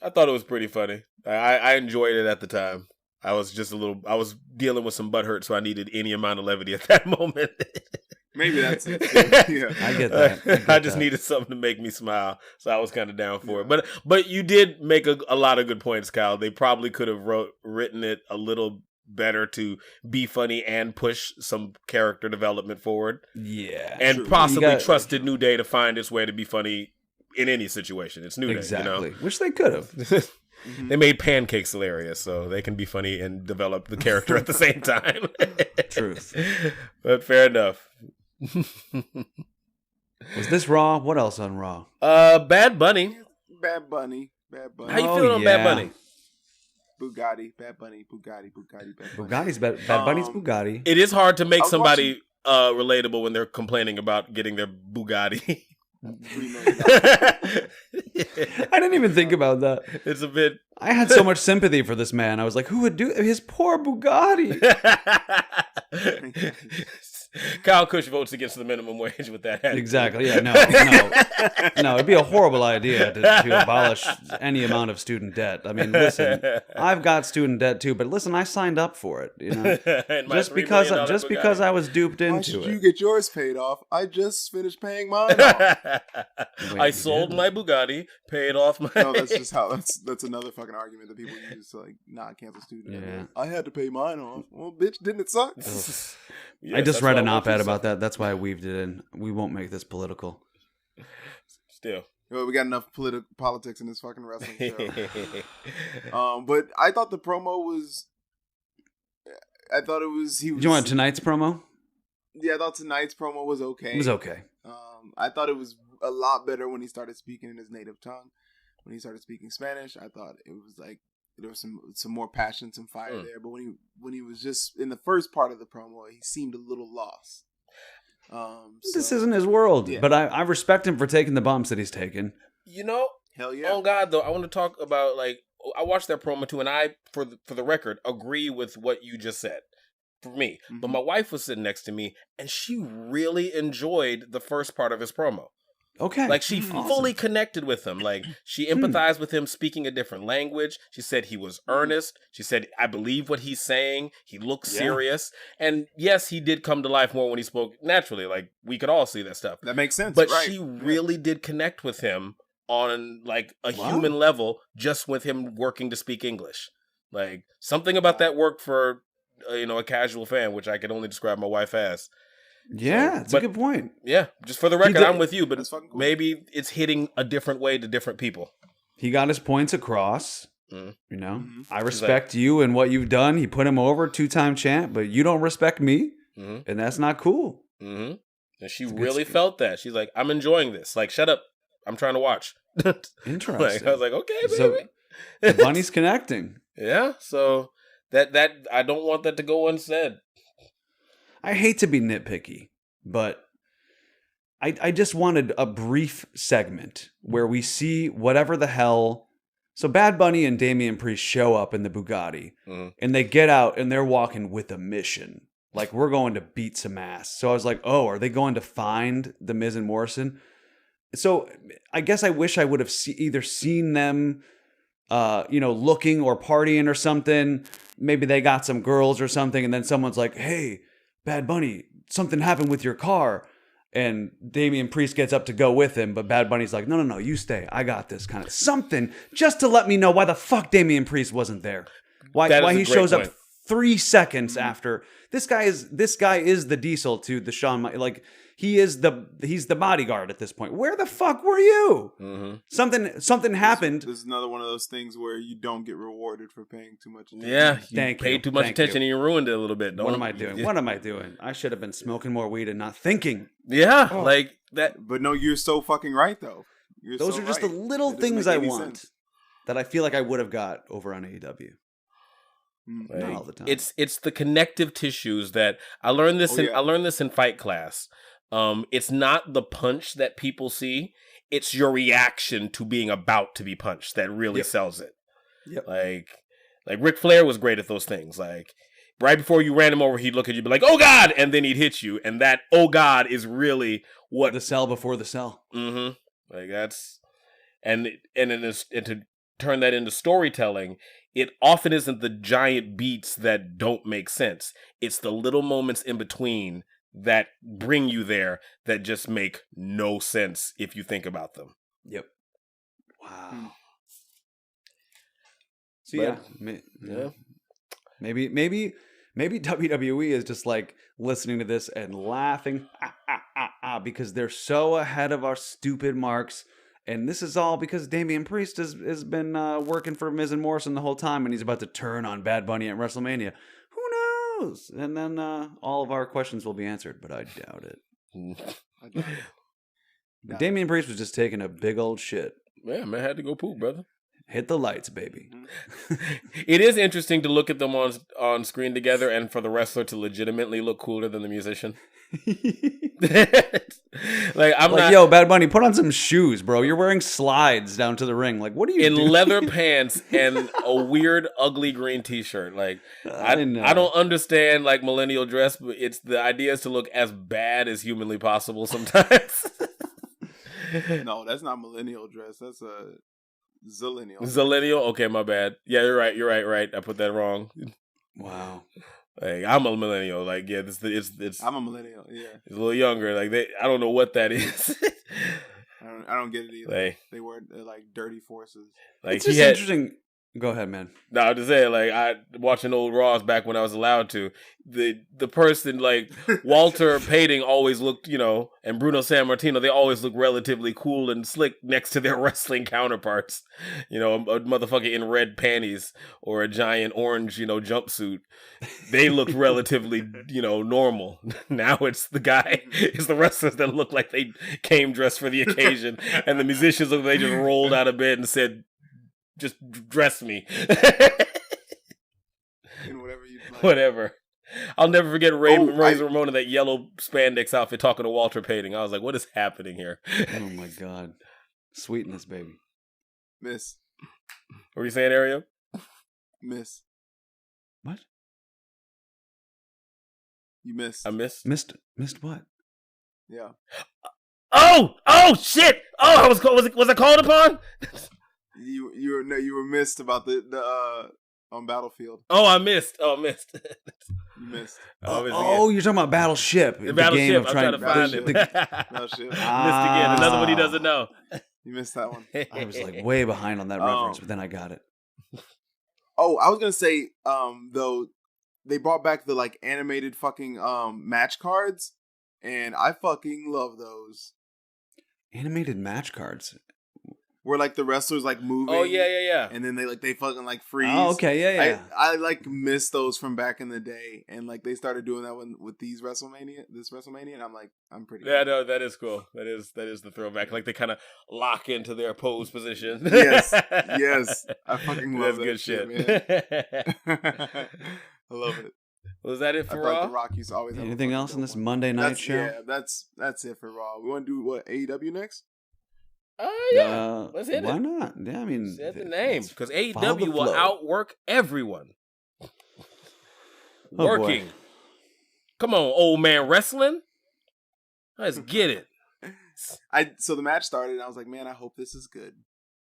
I thought it was pretty funny. I enjoyed it at the time. I was dealing with some butthurt, so I needed any amount of levity at that moment. Maybe that's it. Yeah. I get that. I just needed something to make me smile, so I was kind of down for it. But you did make a lot of good points, Kyle. They probably could have written it a little better to be funny and push some character development forward. Yeah. And possibly trusted New Day to find its way to be funny in any situation. It's New Day, exactly. You know? Which they could have. Mm-hmm. They made pancakes hilarious, so they can be funny and develop the character at the same time. Truth. But fair enough. Was this Raw? What else on Raw? Bad Bunny. Bad Bunny. How you feeling on Bad Bunny? Bugatti, Bad Bunny, Bugatti, Bad Bunny. Bugatti's Bad Bunny's Bugatti. It is hard to make somebody relatable when they're complaining about getting their Bugatti. I didn't even think about that. It's a bit. I had so much sympathy for this man. I was like, who would do his poor Bugatti? Kyle Kush votes against the minimum wage with that. Exactly. Yeah. No. It'd be a horrible idea to abolish any amount of student debt. I mean, listen, I've got student debt too, but listen, I signed up for it. You know, just because I was duped into it. Why should you get yours paid off? I just finished paying mine off. I sold my Bugatti, paid off my. No, that's just how. That's another fucking argument that people use to like not cancel student debt. Yeah. I had to pay mine off. Well, bitch, didn't it suck? Yes, I just read an op-ed about that. That's why I weaved it in. We won't make this political. Still. Well, we got enough politics in this fucking wrestling show. But I thought the promo was... Do you want tonight's promo? Yeah, I thought tonight's promo was okay. It was okay. I thought it was a lot better when he started speaking in his native tongue. When he started speaking Spanish, I thought it was like... There was some more passion, some fire there. But when he was just in the first part of the promo, he seemed a little lost. This isn't his world. Yeah. But I respect him for taking the bumps that he's taken. You know? Hell yeah. Oh, God, though. I want to talk about, like, I watched that promo, too, and I, for the record, agree with what you just said. For me. Mm-hmm. But my wife was sitting next to me, and she really enjoyed the first part of his promo. Okay. Like, she fully connected with him. Like, she empathized with him speaking a different language. She said he was earnest. She said, I believe what he's saying. He looks serious. And yes, he did come to life more when he spoke naturally. Like, we could all see that stuff. That makes sense. But she really did connect with him on, like, a human level just with him working to speak English. Like, something about that worked for, a casual fan, which I can only describe my wife as. Yeah, it's a good point. Yeah, just for the record, I'm with you, but cool. Maybe it's hitting a different way to different people. He got his points across. I respect you and what you've done. He put him over, 2-time champ, but you don't respect me, and that's not cool. And she really felt that. She's like, I'm enjoying this. Like, shut up. I'm trying to watch. Interesting. Like, I was like, okay, baby. So, the bunny's connecting. Yeah, so that I don't want that to go unsaid. I hate to be nitpicky, but I just wanted a brief segment where we see whatever the hell. So Bad Bunny and Damian Priest show up in the Bugatti, and they get out and they're walking with a mission. Like, we're going to beat some ass. So I was like, oh, are they going to find the Miz and Morrison? So I guess I wish I would have either seen them, looking or partying or something. Maybe they got some girls or something, and then someone's like, hey, Bad Bunny, something happened with your car. And Damian Priest gets up to go with him, but Bad Bunny's like, no, you stay. I got this, kind of something, just to let me know why the fuck Damian Priest wasn't there. Why he shows up 3 seconds after. This guy is the Diesel to the Shawn, like he's the bodyguard at this point. Where the fuck were you? Something happened. This is another one of those things where you don't get rewarded for paying too much attention. Yeah, you paid too much attention and you ruined it a little bit. What am I doing? What am I doing? I should have been smoking more weed and not thinking. Yeah, like that. But no, you're so fucking right though. Those are just the little things I want that I feel like I would have got over on AEW. Like, not all the time. It's the connective tissues that I learned this I learned this in fight class. It's not the punch that people see. It's your reaction to being about to be punched that really sells it. Yep. Like Ric Flair was great at those things. Like right before you ran him over, he'd look at you, be like, "Oh God," and then he'd hit you, and that "Oh God" is really what the sell before the sell. Mm-hmm. Like that's and to turn that into storytelling, it often isn't the giant beats that don't make sense. It's the little moments in between that bring you there that just make no sense if you think about them. Yep. Wow. So maybe WWE is just like listening to this and laughing because they're so ahead of our stupid marks. And this is all because Damian Priest has been working for Miz and Morrison the whole time, and he's about to turn on Bad Bunny at WrestleMania. Who knows? And then all of our questions will be answered, but I doubt it. Damian Priest was just taking a big old shit. Yeah, man, had to go poop, brother. Hit the lights, baby. It is interesting to look at them on screen together and for the wrestler to legitimately look cooler than the musician. Yo, Bad Bunny, put on some shoes, bro. You're wearing slides down to the ring. Like, what are you doing? In leather pants and a weird, ugly green t-shirt. Like, I don't understand like millennial dress, but the idea is to look as bad as humanly possible sometimes. No, that's not millennial dress. That's a Zillennial. Zillennial? Okay, my bad. Yeah, you're right. I put that wrong. Wow. Like, I'm a millennial. Like, yeah, it's. I'm a millennial. Yeah, it's a little younger. Like, I don't know what that is. I don't get it either. They were like dirty forces. Like, it's just interesting. Go ahead, man. No, I'm just saying, like, I watching old Raws back when I was allowed to. The person, like, Walter Payton always looked, and Bruno Sammartino, they always look relatively cool and slick next to their wrestling counterparts. A motherfucker in red panties or a giant orange, jumpsuit. They looked relatively, normal. Now it's the wrestlers that look like they came dressed for the occasion. And the musicians look like they just rolled out of bed and said, "Just dress me." In whatever you like. Whatever. I'll never forget Razor Ramon in that yellow spandex outfit talking to Walter Payton. I was like, what is happening here? Oh my God. Sweetness, baby. Miss. What were you saying, Ariel? Miss. What? You missed. I missed? Missed what? Yeah. Oh shit! Oh, was I called upon? You were missed about the on Battlefield. Oh, I missed. You missed. You're talking about Battleship. The Battleship. I'm trying to find it. Battleship. Missed again. Another one he doesn't know. You missed that one. I was like way behind on that reference, but then I got it. Oh, I was gonna say, though, they brought back the like animated fucking match cards, and I fucking love those. Animated match cards. Where like the wrestlers like moving. Oh yeah. And then they fucking like freeze. Oh, okay, yeah. I like miss those from back in the day, and like they started doing that with this WrestleMania, and I'm like, I'm pretty. Yeah, no, that is cool. That is the throwback. Like they kind of lock into their pose position. Yes, I fucking love that good shit, man. I love it. Was that it for I Raw? thought the Rock used to always have anything else in this Monday night show? Yeah, that's it for Raw. We want to do what, AEW next? Yeah, let's hit it. Why not? Yeah, I mean, set the name because AEW will outwork everyone. Working. Boy. Come on, old man wrestling. Let's get it. So the match started, and I was like, man, I hope this is good.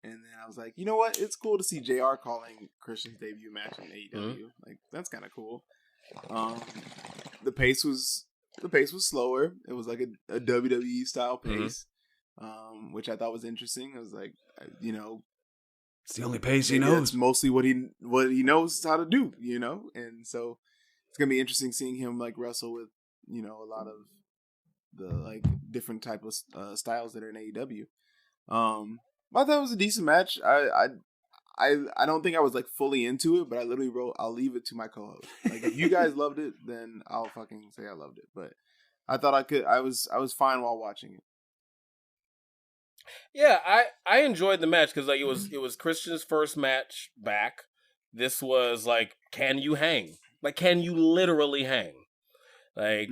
And then I was like, you know what? It's cool to see JR calling Christian's debut match in AEW. Mm-hmm. Like that's kind of cool. The pace was slower. It was like a WWE style pace. Mm-hmm. Which I thought was interesting. I was like, it's the only pace he knows. It's mostly what he knows how to do, and so it's gonna be interesting seeing him like wrestle with a lot of the like different type of styles that are in AEW. I thought it was a decent match. I don't think I was like fully into it, but I literally wrote, I'll leave it to my co-host. Like if you guys loved it, then I'll fucking say I loved it. But I thought I was fine while watching it. Yeah, I enjoyed the match because like it was Christian's first match back. This was like, can you hang? Like, can you literally hang? Like,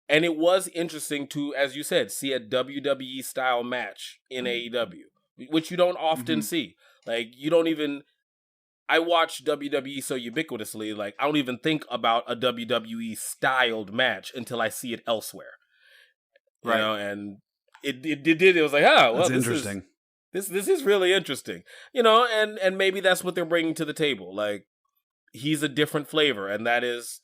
and it was interesting to, as you said, see a WWE style match in AEW, which you don't often see. Like, you don't even, I watch WWE so ubiquitously, like, I don't even think about a WWE styled match until I see it elsewhere. You know, and it was like, well, that's interesting. This is really interesting. You know, and maybe that's what they're bringing to the table. Like, he's a different flavor, and that has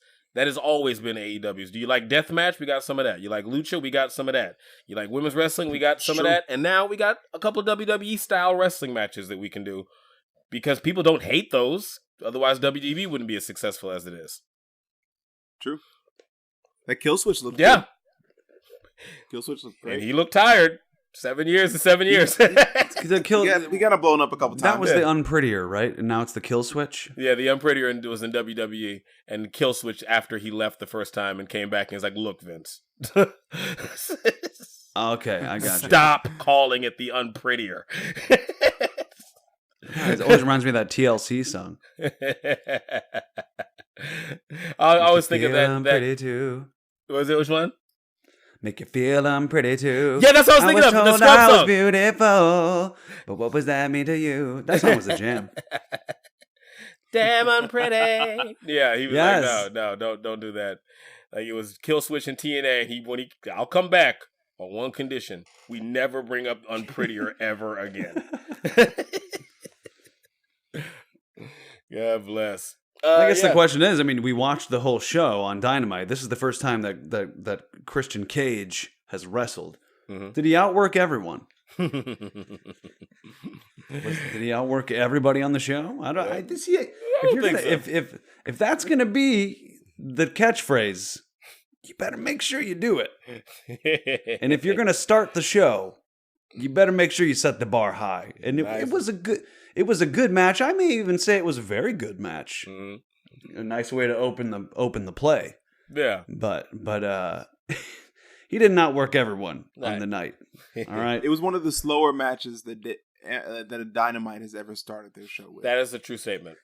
always been AEW's. Do you like deathmatch? We got some of that. You like lucha? We got some of that. You like women's wrestling? We got some of that. And now we got a couple of WWE style wrestling matches that we can do because people don't hate those. Otherwise, WWE wouldn't be as successful as it is. True. That kill switch looked good. Kill switch looked great. And he looked tired. 7 years to 7 years. We got him blown up a couple times. That was the Unprettier, right? And now it's the Kill Switch? Yeah, the Unprettier was in WWE, and Kill Switch after he left the first time and came back and was like, look, Vince. Okay, I got you. Stop calling it the Unprettier. It always reminds me of that TLC song. I always think of that. I'm pretty too. Was it which one? Make you feel I'm pretty too. Yeah, that's what I was thinking of. The Scrub I was song. Beautiful, but what was that mean to you? That song was a jam. Damn unpretty. Yeah, he was Yes. like, no, don't do that. Like, it was Kill Switch and TNA. I'll come back on one condition: we never bring up Unprettier ever again. God bless. I guess the question is, I mean, we watched the whole show on Dynamite. This is the first time that Christian Cage has wrestled. Did he outwork everyone? Did he outwork everybody on the show? I don't think so. If that's gonna be the catchphrase, you better make sure you do it. And if you're gonna start the show, you better make sure you set the bar high. And it was a good match. I may even say it was a very good match. A nice way to open the play. Yeah. But he did not work everyone on the night. All right. It was one of the slower matches that a Dynamite has ever started their show with. That is a true statement.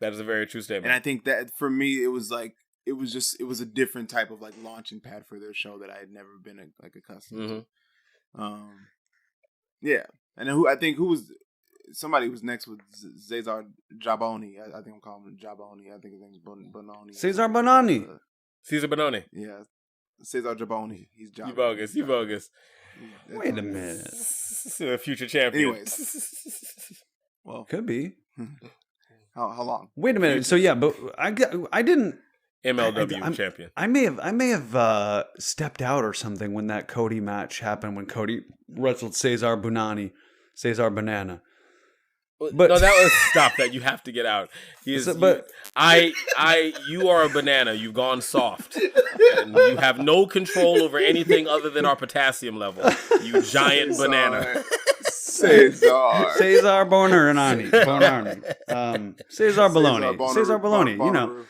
That is a very true statement. And I think that for me, it was a different type of like launching pad for their show that I had never been accustomed to. Yeah. And who was somebody was next with Cesar Jaboni. I think I'm calling him Jaboni. I think his name's Bononi. Cesar Bononi. Cesar Bononi. Yeah. Cesar Jaboni. He's Jaboni. You bogus. Yeah, wait a minute. A future champion. Anyways. Well, could be. How long? Wait a minute. So yeah, but I didn't. MLW champion. I may have stepped out or something when that Cody match happened, when Cody wrestled Cesar Bonani, Cesar Banana. But no, that was stop that. You have to get out. You are a banana. You've gone soft. And you have no control over anything other than our potassium level. You giant banana. Cesar Bonarni. Cesar Bologna. You know.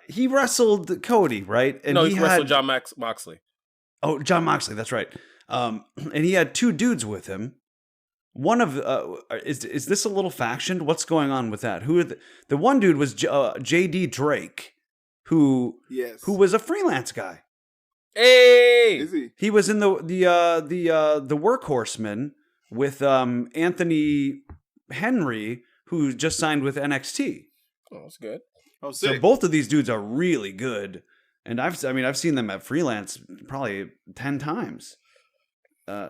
He wrestled Cody, right? And he wrestled John Moxley. Oh, John Moxley, that's right. And he had two dudes with him. One of is this a little faction? What's going on with that? Who the one dude was JD Drake, who was a freelance guy. Hey, is he? He was in the Workhorsemen with Anthony Henry, who just signed with NXT. Oh, that's good. Oh, sick. So both of these dudes are really good, and I've seen them at freelance probably 10 times.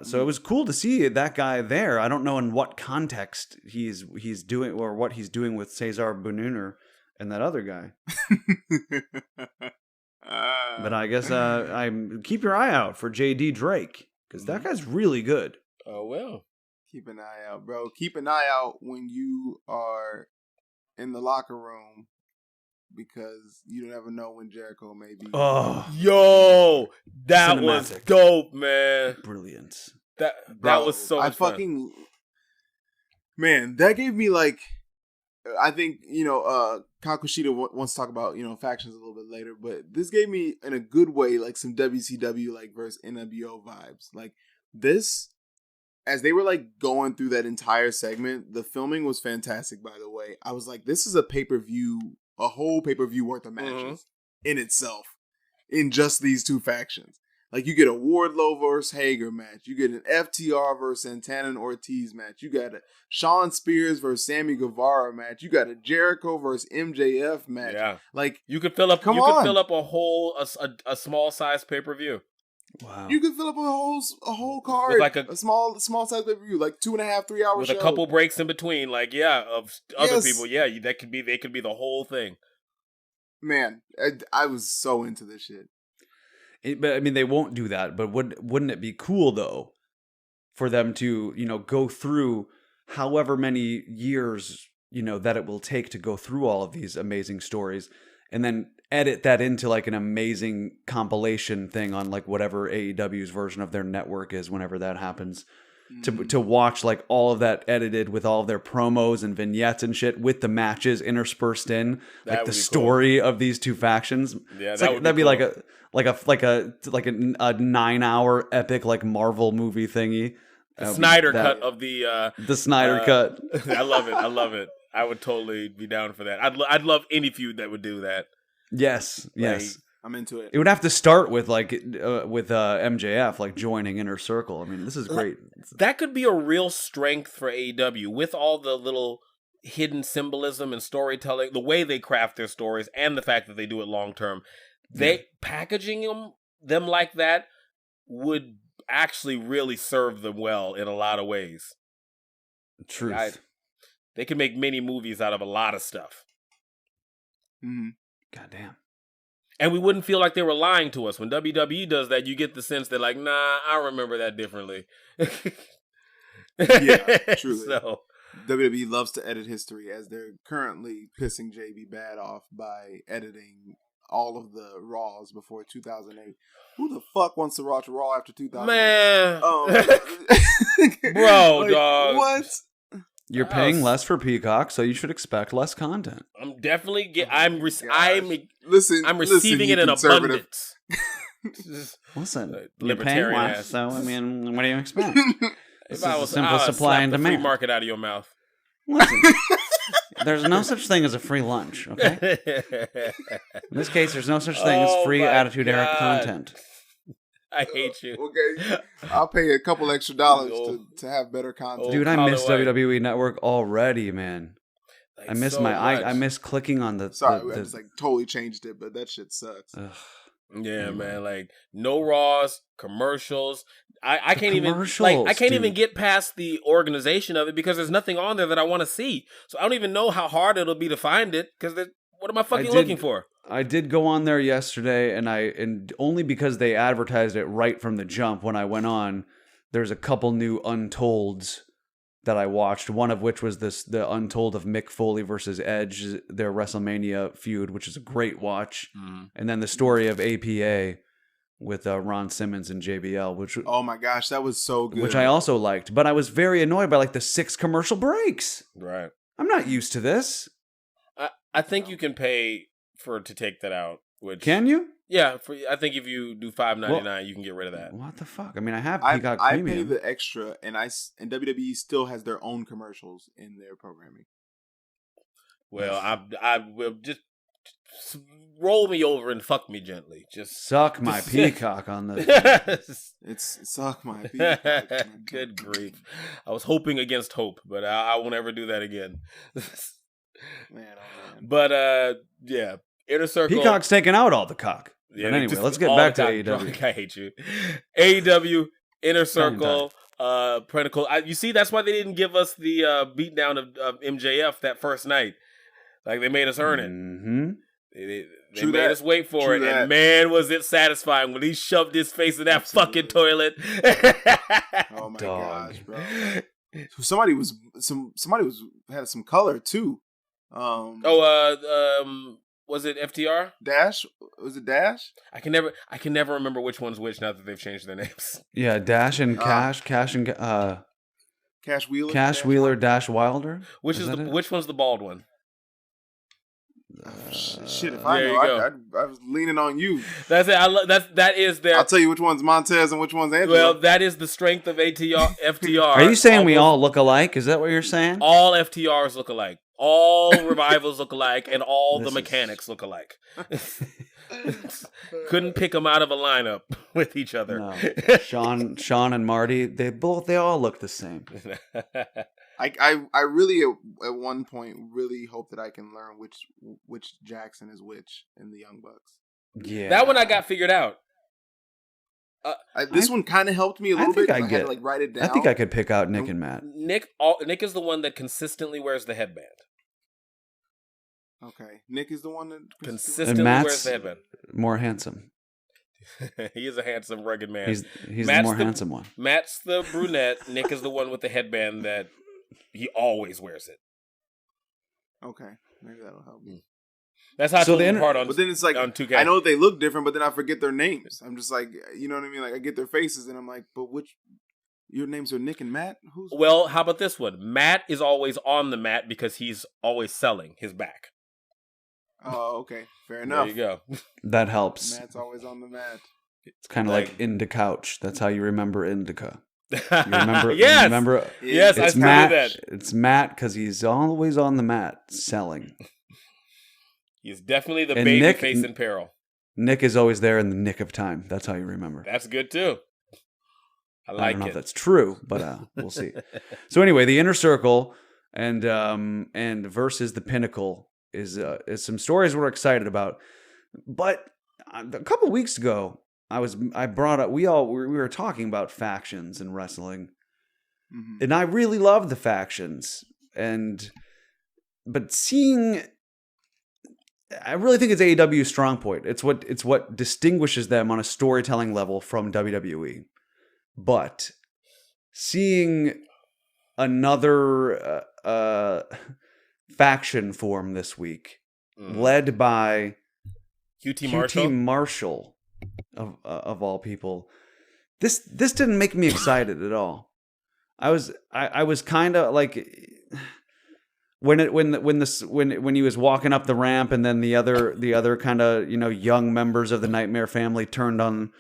So it was cool to see that guy there. I don't know in what context he's doing or what he's doing with Cesar Bonner and that other guy. But I guess keep your eye out for JD Drake because that guy's really good. Oh well, keep an eye out, bro. Keep an eye out when you are in the locker room. Because you don't ever know when Jericho may be. Oh, yo, that was dope, man! Brilliant. That was so much fun. Man, that gave me like. I think Kyle Kushida wants to talk about factions a little bit later, but this gave me in a good way like some WCW like versus NWO vibes. Like this, as they were like going through that entire segment, the filming was fantastic. By the way, I was like, this is a pay-per-view. A whole pay-per-view worth of matches in itself. in just these two factions. Like, you get a Wardlow versus Hager match. You get an FTR versus Santana and Ortiz match. You got a Shawn Spears versus Sammy Guevara match. You got a Jericho versus MJF match. Yeah. Like, you could fill up could fill up a small size pay-per-view. Wow. You could fill up a whole card with like a small size pay-per-view, like 2.5, 3 hours with a couple breaks in between, like of other people. Yeah, they could be the whole thing. Man, I was so into this shit. But I mean, they won't do that. But wouldn't it be cool though, for them to go through however many years that it will take to go through all of these amazing stories, and then edit that into like an amazing compilation thing on like whatever AEW's version of their network is whenever that happens. To watch like all of that edited with all of their promos and vignettes and shit with the matches interspersed in, like the story of these two factions. Yeah, that'd be like a 9-hour epic like Marvel movie thingy. The Snyder cut of the Snyder cut. I love it. I would totally be down for that. I'd love any feud that would do that. Yes. I'm into it. It would have to start with MJF like joining Inner Circle. I mean, this is great. That could be a real strength for AEW with all the little hidden symbolism and storytelling, the way they craft their stories, and the fact that they do it long term. They packaging them like that would actually really serve them well in a lot of ways. Truth. They could make mini movies out of a lot of stuff. Mm-hmm. Goddamn. And we wouldn't feel like they were lying to us. When WWE does that, you get the sense that, like, nah, I remember that differently. Yeah, truly. So, WWE loves to edit history, as they're currently pissing JB Bad off by editing all of the Raws before 2008. Who the fuck wants to watch Raw after 2008? Man. Bro, like, dog. What? You're paying less for Peacock, so you should expect less content. I'm definitely I'm receiving it in abundance. Listen, you're paying less, so I mean, what do you expect? If I was simple supply and demand. Free market out of your mouth. Listen, there's no such thing as a free lunch, okay? In this case, there's no such thing as free Attitude Era content. I hate you. Okay, I'll pay a couple extra dollars to have better content. Dude, I miss WWE Network already, man. I miss I miss clicking on the. Sorry, I just like totally changed it, but that shit sucks. Yeah, man. Like no Raws, commercials. I can't even get past the organization of it because there's nothing on there that I want to see. So I don't even know how hard it'll be to find it because what am I fucking looking for? I did go on there yesterday, and only because they advertised it right from the jump when I went on. There's a couple new Untolds that I watched. One of which was the Untold of Mick Foley versus Edge, their WrestleMania feud, which is a great watch, and then the story of APA with Ron Simmons and JBL, which oh my gosh, that was so good. Which I also liked, but I was very annoyed by like the 6 commercial breaks. Right, I'm not used to this. I think you can pay to take that out. Which can you? Yeah, I think if you do $5.99, you can get rid of that. What the fuck? I mean, I have Peacock Premium. I pay the extra, and WWE still has their own commercials in their programming. Well, I will just roll me over and fuck me gently. Just suck my Peacock on the. It's suck my Peacock. Good grief! I was hoping against hope, but I won't ever do that again. Man. But yeah. Inner Circle. Peacock's taking out all the cock. Yeah, but anyway, let's get back to AEW. I hate you. AEW, Inner Circle, Pinnacle. You see, that's why they didn't give us the beatdown of MJF that first night. Like, they made us earn it. Mm-hmm. They made us wait for it. And man, was it satisfying when he shoved his face in that fucking toilet. Oh my gosh, bro. Somebody had some color too. Was it FTR? Dash? Was it Dash? I can never remember which one's which now that they've changed their names. Yeah, Dash and Cash and Cash Wheeler. Cash Wheeler, Dash Wilder. Which one's the bald one? Shit, if I know, I was leaning on you. That's it. That is their. I'll tell you which one's Montez and which one's Angelo. Well, that is the strength of FTR. Are you saying we all look alike? Is that what you're saying? All FTRs look alike. All revivals look alike, and all the mechanics look alike. Couldn't pick them out of a lineup with each other. No. Sean and Marty, they all look the same. I really at one point really hope that I can learn which Jackson is which in the Young Bucks. Yeah, that one I got figured out. This one kind of helped me a little bit. I had to write it down. I think I could pick out Nick and Matt. Nick is the one that consistently wears the headband. Okay, Nick is the one that consistently wears the headband. More handsome. He is a handsome, rugged man. He's the more handsome one. Matt's the brunette. Nick is the one with the headband that he always wears it. Okay, maybe that'll help me. That's how I told him hard on. But then it's like on 2K. I know they look different, but then I forget their names. I'm just like, you know what I mean? Like I get their faces, and I'm like, but your names are Nick and Matt? Well, how about this one? Matt is always on the mat because he's always selling his back. Oh, okay. Fair enough. There you go. That helps. Matt's always on the mat. It's kind of like Indicouch. That's how you remember Indica. You remember? Yes. You remember? Yes, I Matt. that. It's Matt because he's always on the mat selling. He's definitely the baby face in peril. Nick is always there in the nick of time. That's how you remember. That's good too. I don't know if that's true, but we'll see. So anyway, the Inner Circle and versus the Pinnacle is some stories we're excited about. But a couple weeks ago, I brought up we were talking about factions in wrestling, and I really love the factions, but seeing. I really think it's AEW's strong point. It's what distinguishes them on a storytelling level from WWE. But seeing another faction form this week, led by QT Marshall of all people, this didn't make me excited at all. I was kind of like. When he was walking up the ramp, and then the other kind of young members of the Nightmare family turned on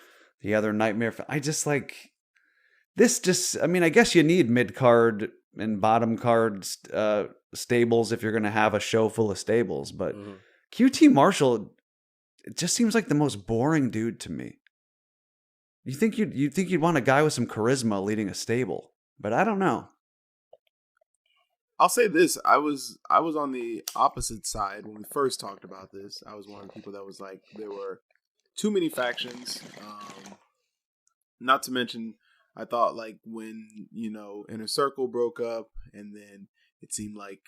the other Nightmare. I just like this. Just I mean, I guess you need mid card and bottom card stables if you're going to have a show full of stables. But QT Marshall, it just seems like the most boring dude to me. You think you'd want a guy with some charisma leading a stable, but I don't know. I'll say this: I was on the opposite side when we first talked about this. I was one of the people that was like, there were too many factions. Not to mention, I thought like when Inner Circle broke up, and then it seemed like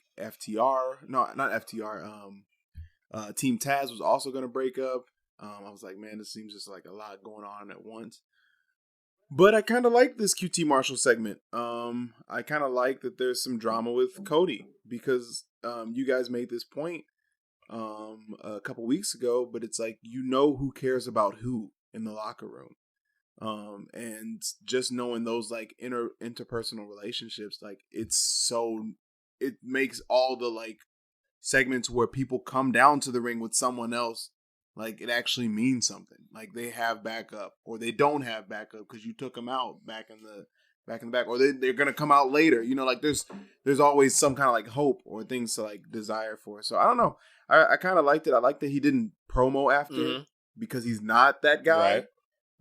Team Taz was also going to break up. I was like, man, this seems just like a lot going on at once. But I kind of like this QT Marshall segment. I kind of like that there's some drama with Cody because you guys made this point a couple weeks ago, but it's like who cares about who in the locker room, and just knowing those like interpersonal relationships, like it makes all the like segments where people come down to the ring with someone else. Like it actually means something. Like they have backup, or they don't have backup because you took them out back in the back, or they're gonna come out later. Like there's always some kind of like hope or things to like desire for. So I don't know. I kind of liked it. I like that he didn't promo after because he's not that guy. Right.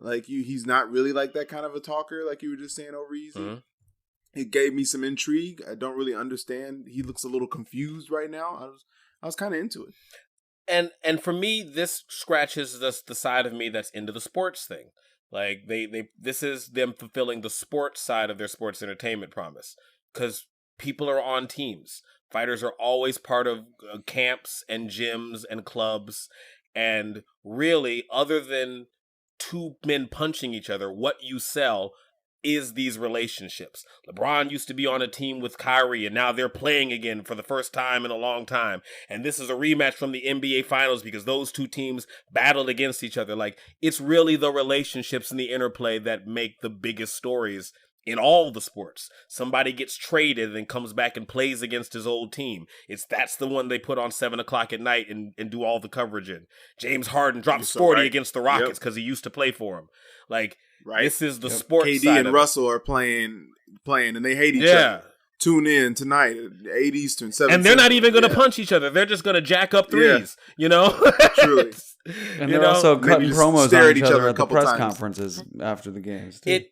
Like he's not really like that kind of a talker. Like you were just saying over easy. It gave me some intrigue. I don't really understand. He looks a little confused right now. I was kind of into it. And for me, this scratches the side of me that's into the sports thing. Like this is them fulfilling the sports side of their sports entertainment promise. Because people are on teams. Fighters are always part of camps and gyms and clubs. And really, other than two men punching each other, what you sell is these relationships. LeBron used to be on a team with Kyrie, and now they're playing again for the first time in a long time. And this is a rematch from the NBA Finals because those two teams battled against each other. Like, it's really the relationships and the interplay that make the biggest stories in all the sports. Somebody gets traded and comes back and plays against his old team. That's the one they put on 7:00 at night and do all the coverage in. James Harden drops 40 against the Rockets because he used to play for him. Like, this is the sports KD side and of Russell are playing and they hate each other. Tune in tonight at 8 Eastern, 7 And they're not even going to yeah. punch each other. They're just going to jack up threes, you know? Truly. And they're also cutting promos stare on at each each other other at the a couple press times. conferences after the games, too.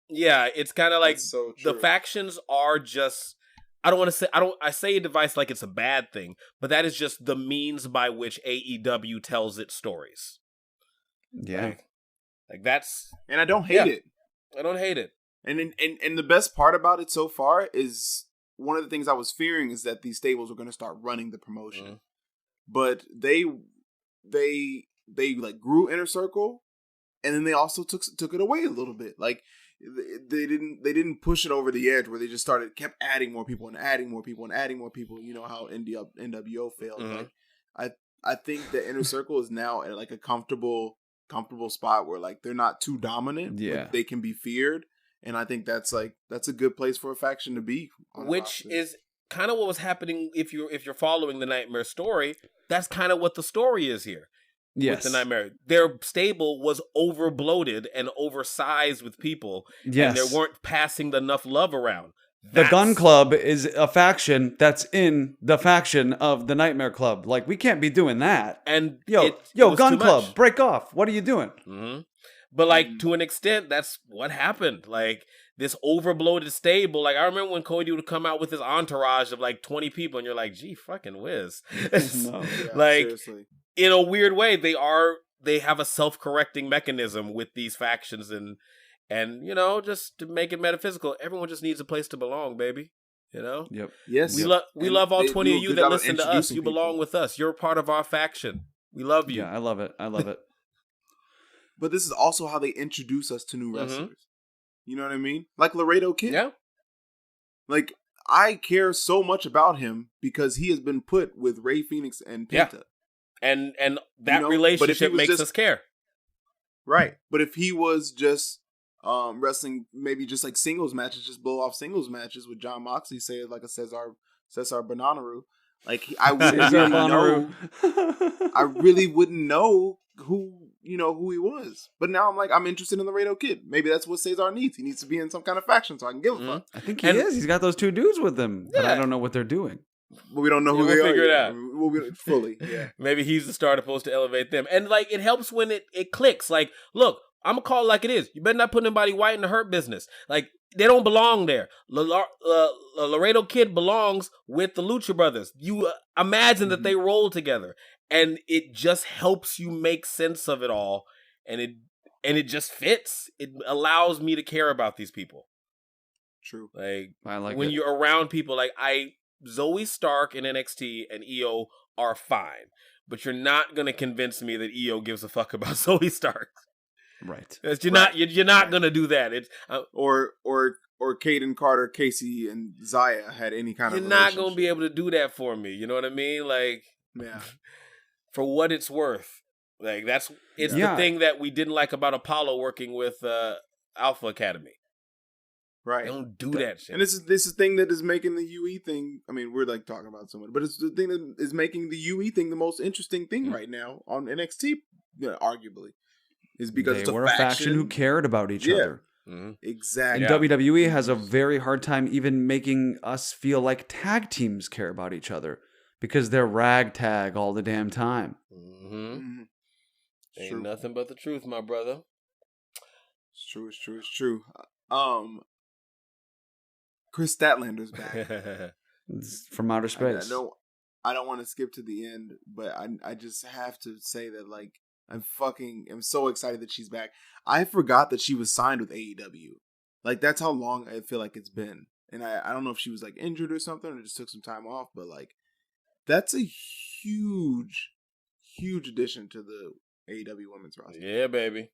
It's kind of like so the true. factions are just, I say a device like it's a bad thing, but that is just the means by which AEW tells its stories. Yeah. Like that's, and I don't hate it. I don't hate it. And the best part about it so far is one of the things I was fearing is that these stables were going to start running the promotion, but they like grew Inner Circle, and then they also took it away a little bit. Like they didn't push it over the edge where they just kept adding more people and adding more people and adding more people. You know how NWO failed. Like I think the Inner Circle is now at like a comfortable spot where like they're not too dominant. Yeah, they can be feared. And I think that's a good place for a faction to be. Which is kind of what was happening if you're following the Nightmare story. That's kind of what the story is here. Yes. With the Nightmare. Their stable was over bloated and oversized with people. Yes. And they weren't passing enough love around. The Gun Club is a faction that's in the faction of the Nightmare Club. Like, we can't be doing that. And Gun Club, break off. What are you doing? Mm-hmm. But, like, to an extent, that's what happened. Like, this over-bloated stable. Like, I remember when Cody would come out with his entourage of, like, 20 people, and you're like, gee, fucking whiz. No. Yeah, like, seriously. In a weird way, they have a self-correcting mechanism with these factions, and you know, just to make it metaphysical, everyone just needs a place to belong, baby. You know? Yep. Yes. We love all 20 of you that listen to us. You people. belong with us. You're part of our faction. We love you. Yeah, I love it. But this is also how they introduce us to new wrestlers. You know what I mean? Like Laredo Kid. Yeah. Like, I care so much about him because he has been put with Rey Fenix and Penta. And that relationship makes us care. Right. But if he was just wrestling maybe just like singles matches, just blow off singles matches with John Moxley, say it like a Cesar Bananaru, like I wouldn't really know. I really wouldn't know who he was. But now I'm interested in the Laredo Kid. Maybe that's what Cesar needs. He needs to be in some kind of faction so I can give a fuck. I think he is. He's got those two dudes with him, but I don't know what they're doing. But we don't know who they are. We'll figure it out. We'll fully. Yeah. Maybe he's the star supposed to elevate them. And like it helps when it clicks. Like, look, I'm gonna call it like it is. You better not put anybody white in the Hurt Business. Like, they don't belong there. Laredo Kid belongs with the Lucha Brothers. You imagine that they roll together, and it just helps you make sense of it all, and it just fits. It allows me to care about these people. True. Like, I like when it. you're around people like Zoe Stark in NXT and EO are fine, but you're not gonna convince me that EO gives a fuck about Zoe Stark. Right. You're not gonna do that. It's or Caden Carter, Casey, and Zaya had any kind of. You're not gonna be able to do that for me. You know what I mean? Like, yeah. For what it's worth, like it's the thing that we didn't like about Apollo working with Alpha Academy. Right. They don't do that shit. And this is the thing that is making the UE thing. I mean, we're like talking about someone, but it's the thing that is making the UE thing the most interesting thing right now on NXT. Arguably, is because it's a faction who cared about each other. Mm-hmm. Exactly. And WWE has a very hard time even making us feel like tag teams care about each other because they're ragtag all the damn time. Mm-hmm. Ain't nothing but the truth, my brother. It's true. It's true. It's true. Chris Statlander's back. From outer space. I don't want to skip to the end, but I just have to say that like I'm so excited that she's back. I forgot that she was signed with AEW. Like, that's how long I feel like it's been. And I don't know if she was like injured or something or just took some time off, but like that's a huge, huge addition to the AEW women's roster. Yeah, baby.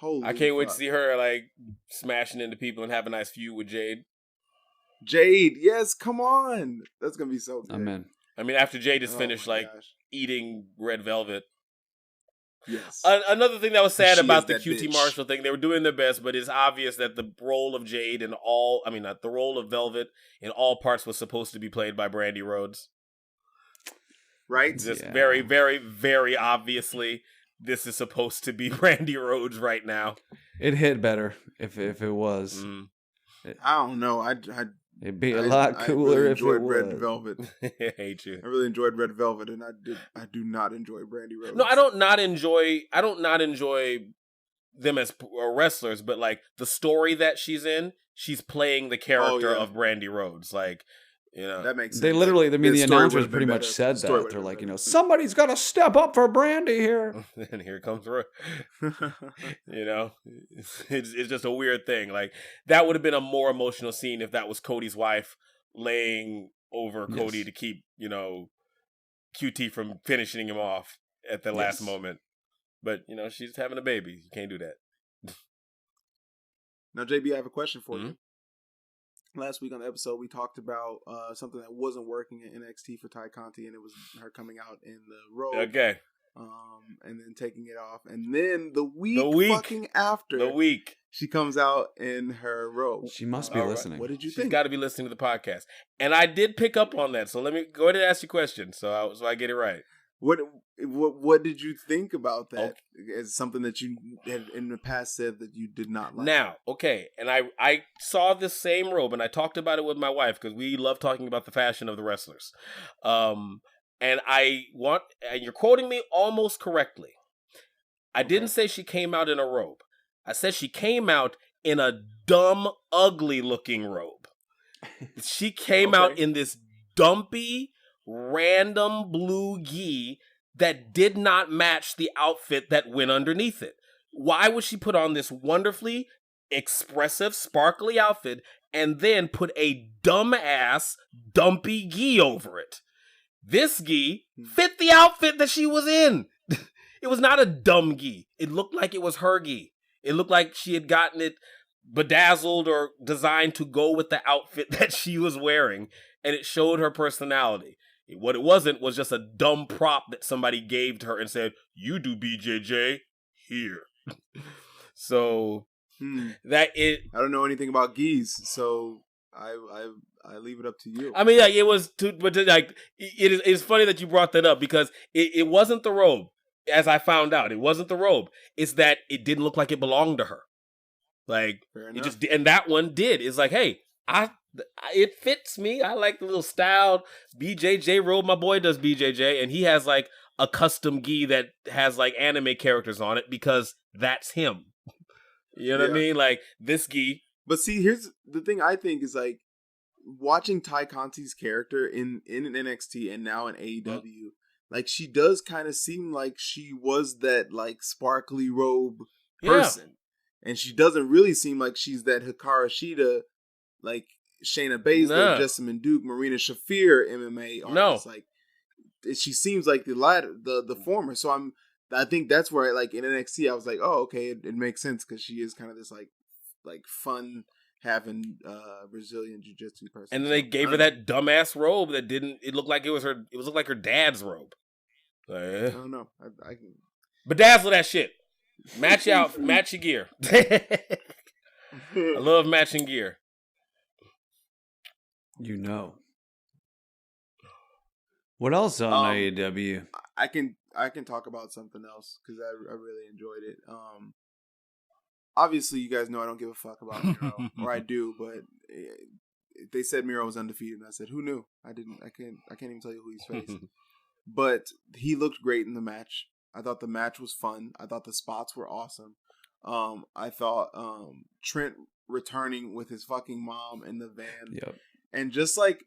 Holy I can't wait to fuck. see her like smashing into people and have a nice feud with Jade. Jade, yes, come on. That's gonna be so good. Amen. I mean, after Jade is finished eating red velvet. Yes. Another thing that was sad about the QT QT Marshall thing, they were doing their best, but it's obvious that the role of Jade the role of Velvet in all parts was supposed to be played by Brandy Rhodes. Right? Just very, very, very obviously, this is supposed to be Brandy Rhodes right now. It hit better if it was. I don't know. It'd be a lot cooler really if it enjoyed was. Red Velvet. I hate you. I really enjoyed Red Velvet, and I do not enjoy Brandy Rhodes. No, I don't not enjoy them as wrestlers, but like the story that she's in, she's playing the character of Brandy Rhodes. Like, you know, that makes sense. They literally, I mean, the announcers pretty much said that. They're like, somebody's got to step up for Brandy here. And here comes Roy. You know, it's just a weird thing. Like, that would have been a more emotional scene if that was Cody's wife laying over Cody to keep, you know, QT from finishing him off at the last moment. But, you know, she's having a baby. You can't do that. Now, JB, I have a question for you. Last week on the episode, we talked about something that wasn't working in NXT for Ty Conti, and it was her coming out in the robe. Okay. And then taking it off. And then the week fucking after, she comes out in her robe. She must be listening. What did you think? She's got to be listening to the podcast. And I did pick up on that. So let me go ahead and ask you a question so I get it right. What did you think about that as something that you had in the past said that you did not like? Now, okay, and I saw this same robe, and I talked about it with my wife because we love talking about the fashion of the wrestlers. And you're quoting me almost correctly. I didn't say she came out in a robe. I said she came out in a dumb, ugly-looking robe. She came out in this dumpy, random blue gi that did not match the outfit that went underneath it. Why would she put on this wonderfully expressive, sparkly outfit and then put a dumbass, dumpy gi over it? This gi fit the outfit that she was in. It was not a dumb gi. It looked like it was her gi. It looked like she had gotten it bedazzled or designed to go with the outfit that she was wearing, and it showed her personality. What it wasn't was just a dumb prop that somebody gave to her and said, "You do BJJ here." So that it. I don't know anything about geese, so I leave it up to you. I mean, like, it was it's funny that you brought that up because it wasn't the robe, as I found out. It wasn't the robe. It's that it didn't look like it belonged to her. Like it just, and that one did. It's like, hey, it fits me. I like the little styled BJJ robe. My boy does BJJ, and he has like a custom gi that has like anime characters on it because that's him. You know what I mean? Like this gi. But see, here's the thing I think is like watching Ty Conti's character in NXT and now in AEW, like she does kind of seem like she was that like sparkly robe person. And she doesn't really seem like she's that Hikaru Shida, like Shayna Baszler, Jessamine Duke, Marina Shafir MMA artist. Like she seems like the latter, the former. So I think that's where like in NXT I was like, oh, okay, it makes sense because she is kind of this like fun having Brazilian jiu-jitsu person. And then they gave her that dumbass robe that didn't. It looked like it looked like her dad's robe. Like, I don't know. I can bedazzle that shit. Match your gear. I love matching gear. You know. What else on AEW? I can talk about something else because I really enjoyed it. Obviously, you guys know I don't give a fuck about Miro, or I do, but they said Miro was undefeated, and I said, who knew? I didn't. I can't even tell you who he's faced. But he looked great in the match. I thought the match was fun. I thought the spots were awesome. I thought Trent returning with his fucking mom in the van, and just like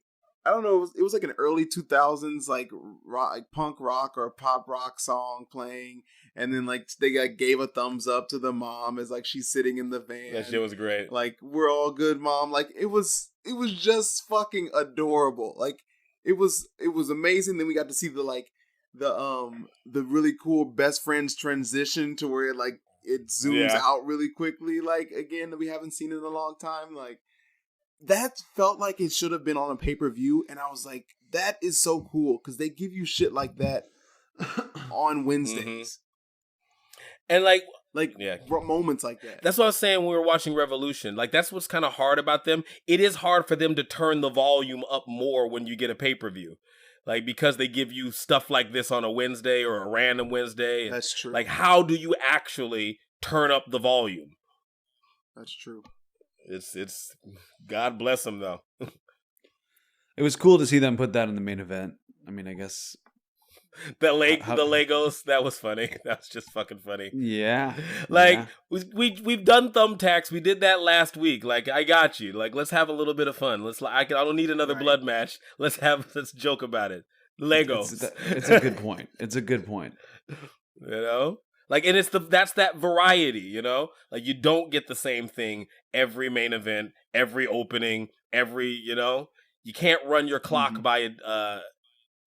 I don't know, it was like an early 2000s like rock, like punk rock or pop rock song playing, and then like they gave a thumbs up to the mom as like she's sitting in the van. That shit was great. Like, we're all good, mom. Like it was just fucking adorable. Like it was amazing. Then we got to see the really cool best friends transition to where it zooms out really quickly, like again that we haven't seen in a long time. Like that felt like it should have been on a pay-per-view, and I was like, that is so cool because they give you shit like that on Wednesdays. And moments like that. That's what I was saying when we were watching Revolution. Like, that's what's kind of hard about them. It is hard for them to turn the volume up more when you get a pay-per-view. Like, because they give you stuff like this on a Wednesday or a random Wednesday. That's true. Like, how do you actually turn up the volume? That's true. It's God bless them though. It was cool to see them put that in the main event. I mean, I guess the Legos, that was funny. That was just fucking funny. Yeah. Like we've done thumbtacks. We did that last week. Like I got you. Like let's have a little bit of fun. I don't need another blood match. Let's joke about it. Legos. It's a good point. It's a good point. You know? Like, and that's that variety, you know? Like, you don't get the same thing every main event, every opening, you know? You can't run your clock by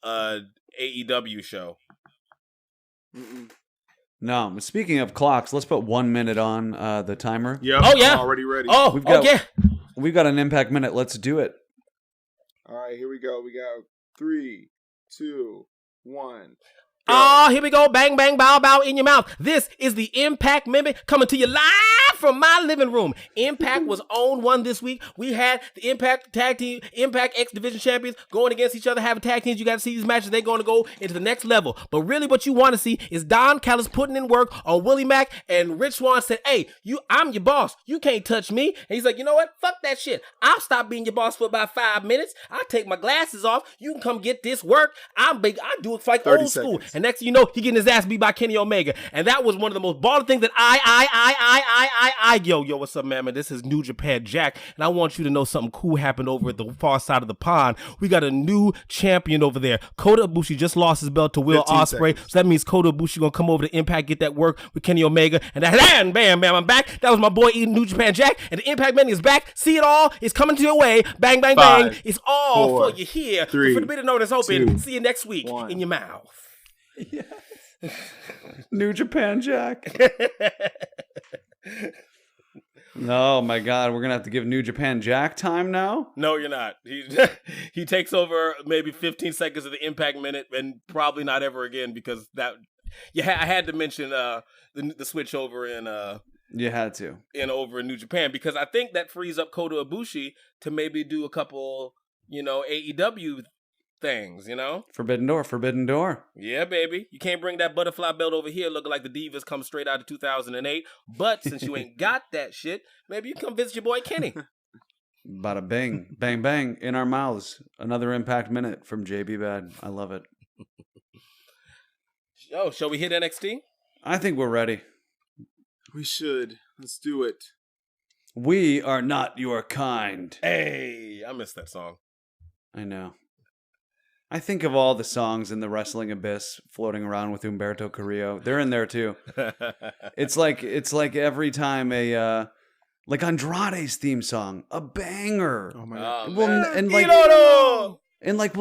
a AEW show. No, speaking of clocks, let's put 1 minute on the timer. Yep. Oh, yeah. I'm already ready. We've got an Impact minute. Let's do it. All right, here we go. We got 3, 2, 1. Oh, here we go. Bang, bang, bow, bow in your mouth. This is the Impact Minute coming to you live from my living room. Impact was on one this week. We had the Impact Tag Team, Impact X Division Champions going against each other, having tag teams. You got to see these matches. They're going to go into the next level. But really what you want to see is Don Callis putting in work on Willie Mack, and Rich Swann said, hey, I'm your boss. You can't touch me. And he's like, you know what? Fuck that shit. I'll stop being your boss for about 5 minutes. I'll take my glasses off. You can come get this work. I'm big. I do it for like old school. Seconds. And next thing you know, he getting his ass beat by Kenny Omega. And that was one of the most baller things that yo, what's up, man? This is New Japan Jack. And I want you to know something cool happened over at the far side of the pond. We got a new champion over there. Kota Ibushi just lost his belt to Will Ospreay. So that means Kota Ibushi gonna come over to Impact, get that work with Kenny Omega. And bam, bam, I'm back. That was my boy New Japan Jack. And the Impact Mania is back. See it all. It's coming to your way. Bang, bang, 5, bang. It's all 4, for you here. 3, for the bit of notice open. 2, see you next week 1. in your mouth. Yes. New Japan Jack. Oh my God, we're gonna have to give New Japan Jack time now? No, you're not. He takes over maybe 15 seconds of the Impact Minute, and probably not ever again, because that. Yeah, I had to mention the switch over in. You had to over in New Japan, because I think that frees up Kota Ibushi to maybe do a couple, AEW things, Forbidden Door. Yeah, baby. You can't bring that butterfly belt over here looking like the Divas come straight out of 2008. But since you ain't got that shit, maybe you come visit your boy Kenny. Bada bing, bang bang in our mouths. Another Impact Minute from JB Bad. I love it. Oh, shall we hit NXT? I think we're ready. We should. Let's do it. We are not your kind. Hey, I missed that song. I know. I think of all the songs in the Wrestling Abyss floating around with Humberto Carrillo. They're in there too. It's like every time like Andrade's theme song, a banger. Oh my God. We'll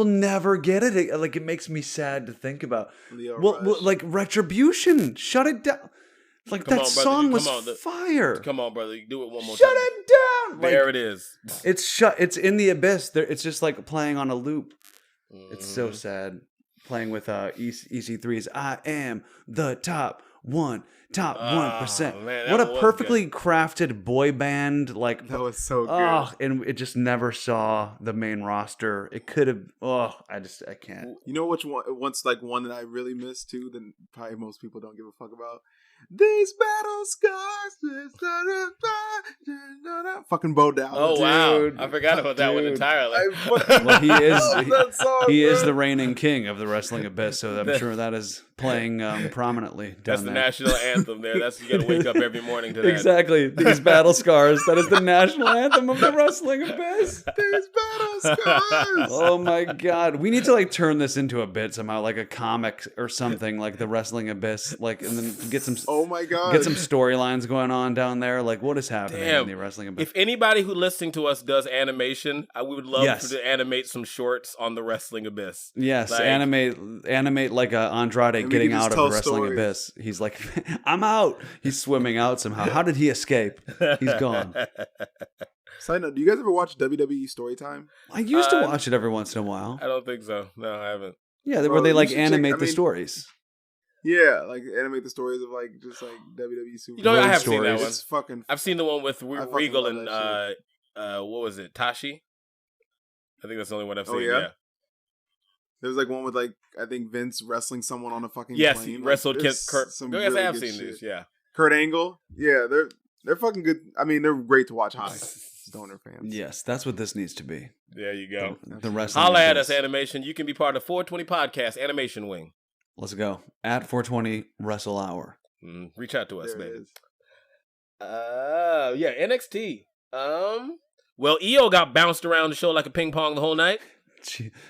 never get it. Like, it makes me sad to think about. Like Retribution, shut it down. Like, come that on, song was fire. Come on, brother, do it one more time. Shut it down. There it is. It's in the Abyss. It's just like playing on a loop. It's so sad. Playing with EC3's I am the top 1%. Man, what a perfectly crafted boy band. Like, that was so good. And it just never saw the main roster. It could have. I can't. You know which one? Once like one that I really miss too. Then probably most people don't give a fuck about. These battle scars. Fucking Bo Dallas. Oh wow! I forgot about that one entirely. Well, he is the reigning king of the Wrestling Abyss, so I'm sure that is playing prominently. That's the national anthem. There, you got to wake up every morning to that. Exactly. These battle scars. That is the national anthem of the Wrestling Abyss. These battle scars. Oh my God! We need to like turn this into a bit somehow, like a comic or something, like the Wrestling Abyss, like, and then get some. Oh my God! Get some storylines going on down there. Like, what is happening in the Wrestling Abyss? If anybody who listening to us does animation, we would love to animate some shorts on the Wrestling Abyss. Yes, like, animate like Andrade getting out of the Wrestling Abyss. He's like, I'm out. He's swimming out somehow. How did he escape? He's gone. Side note: do you guys ever watch WWE Storytime? I used to watch it every once in a while. I don't think so. No, I haven't. Yeah, where they like animate the stories. Yeah, like animate the stories of like just like WWE super. I have seen that one. It's fucking. I've seen the one with Regal and what was it, Tashi? I think that's the only one I've seen. Yeah. There was like one with like I think Vince wrestling someone on a fucking plane. Yes, he wrestled Kurt. I have seen these. Yeah, Kurt Angle. Yeah, They're fucking good. I mean, they're great to watch high. Stoner fans. Yes, that's what this needs to be. There you go. The wrestling. Holla at us, Animation. You can be part of 420 Podcast Animation Wing. Let's go. At 420 Wrestle Hour. Reach out to us, There it man. is. Yeah, NXT. Well, EO got bounced around the show like a ping pong the whole night.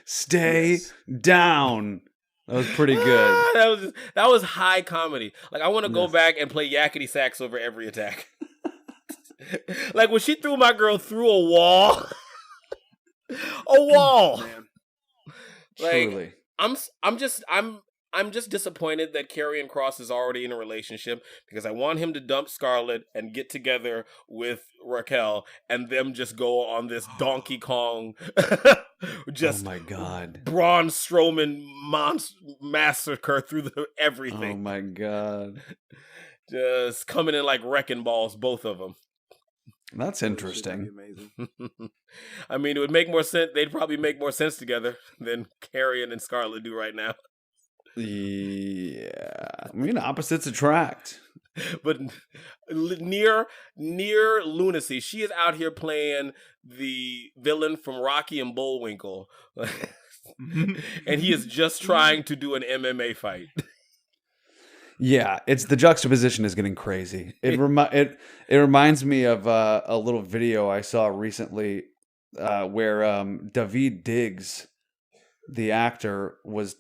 Stay down. That was pretty good. That was high comedy. Like, I want to go back and play yakety sax over every attack. Like when she threw my girl through a wall. A wall. Man. Like, Truly. I'm just disappointed that Karrion Kross is already in a relationship because I want him to dump Scarlett and get together with Raquel and them just go on this Donkey Kong just oh my God. Braun Strowman massacre through everything. Oh my God. Just coming in like wrecking balls, both of them. That's interesting. Amazing. I mean, it would make more sense. They'd probably make more sense together than Karrion and Scarlett do right now. Yeah. I mean, opposites attract. But near lunacy, she is out here playing the villain from Rocky and Bullwinkle. And he is just trying to do an MMA fight. Yeah, it's the juxtaposition is getting crazy. It reminds me of a little video I saw recently where David Diggs, the actor, was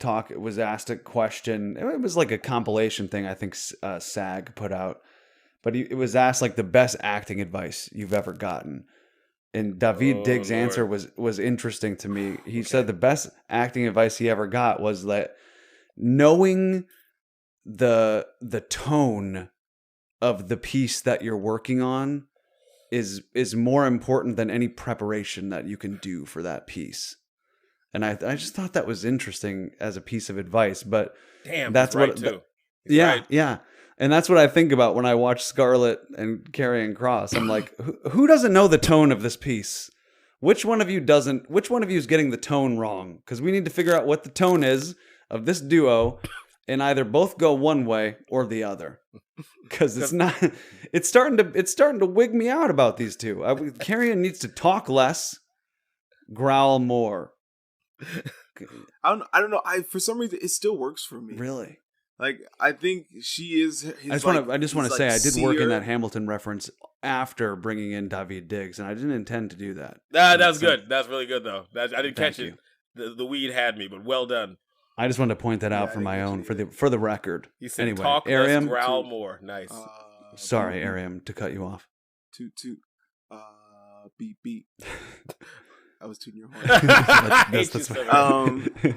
asked a question. It was like a compilation thing I think SAG put out, but it was asked like the best acting advice you've ever gotten. And David Diggs' answer was interesting to me. He said the best acting advice he ever got was that knowing the tone of the piece that you're working on is more important than any preparation that you can do for that piece. And I just thought that was interesting as a piece of advice. But damn, that's right what too. Yeah. And that's what I think about when I watch Scarlett and Karrion Kross. I'm like, who doesn't know the tone of this piece? Which one of you doesn't? Which one of you is getting the tone wrong? Because we need to figure out what the tone is of this duo, and either both go one way or the other. Because it's not. It's starting to wig me out about these two. Karrion needs to talk less, growl more. I don't know. For some reason, it still works for me. Really. Like, I think she is. I just want to say I did work in that Hamilton reference after bringing in David Diggs, and I didn't intend to do that. That's good. That's really good though. I didn't catch it. The weed had me, but well done. I just wanted to point that out for my own, for the record. You said anyway, talk less, growl more. Nice. Sorry, Ariam, to cut you off. Beep. I was tooting your horn. That's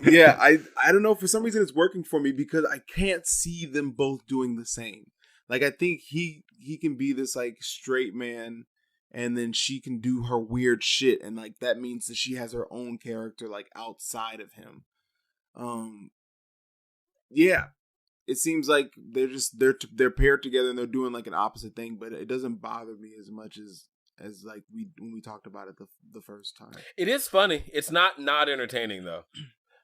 yeah, I don't know. For some reason, it's working for me because I can't see them both doing the same. Like, I think he can be this like straight man, and then she can do her weird shit, and like that means that she has her own character like outside of him. Yeah, it seems like they're paired together and they're doing like an opposite thing, but it doesn't bother me as much as like when we talked about it the first time. It is funny. It's not entertaining though.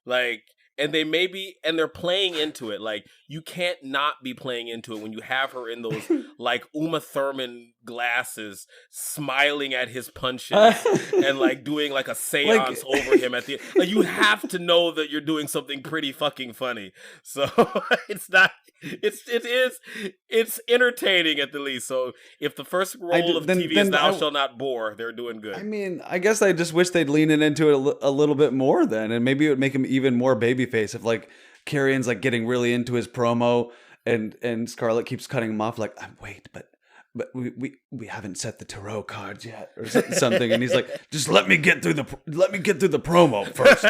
Like, and they're playing into it. Like, you can't not be playing into it when you have her in those like Uma Thurman glasses, smiling at his punches and like doing like a seance over him at the like. You have to know that you're doing something pretty fucking funny. So it's entertaining at the least. So if the first role of TV is Thou Shall Not Bore, they're doing good. I mean, I guess I just wish they'd lean into it a little bit more then, and maybe it would make him even more babyface if like Karrion's like getting really into his promo and Scarlett keeps cutting him off like, wait, but we haven't set the tarot cards yet or something, and he's like, just let me get through the promo first.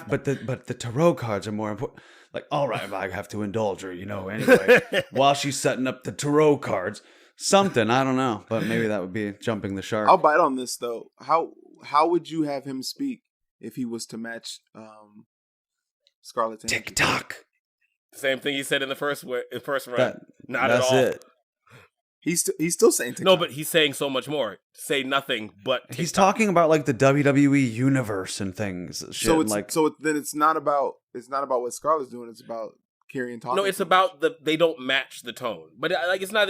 but the tarot cards are more important. Like, all right, I have to indulge her, anyway, while she's setting up the tarot cards. Something, I don't know, but maybe that would be jumping the shark. I'll bite on this though. How would you have him speak if he was to match Scarlett's energy? TikTok. Same thing he said in the first run. Not at all. That's it. He's still saying TikTok. No, but he's saying so much more. Say nothing but TikTok. He's talking about like the WWE universe and things. Then it's not about what Scarlett's doing. It's about Karrion talking. No, it's about they don't match the tone. But like it's not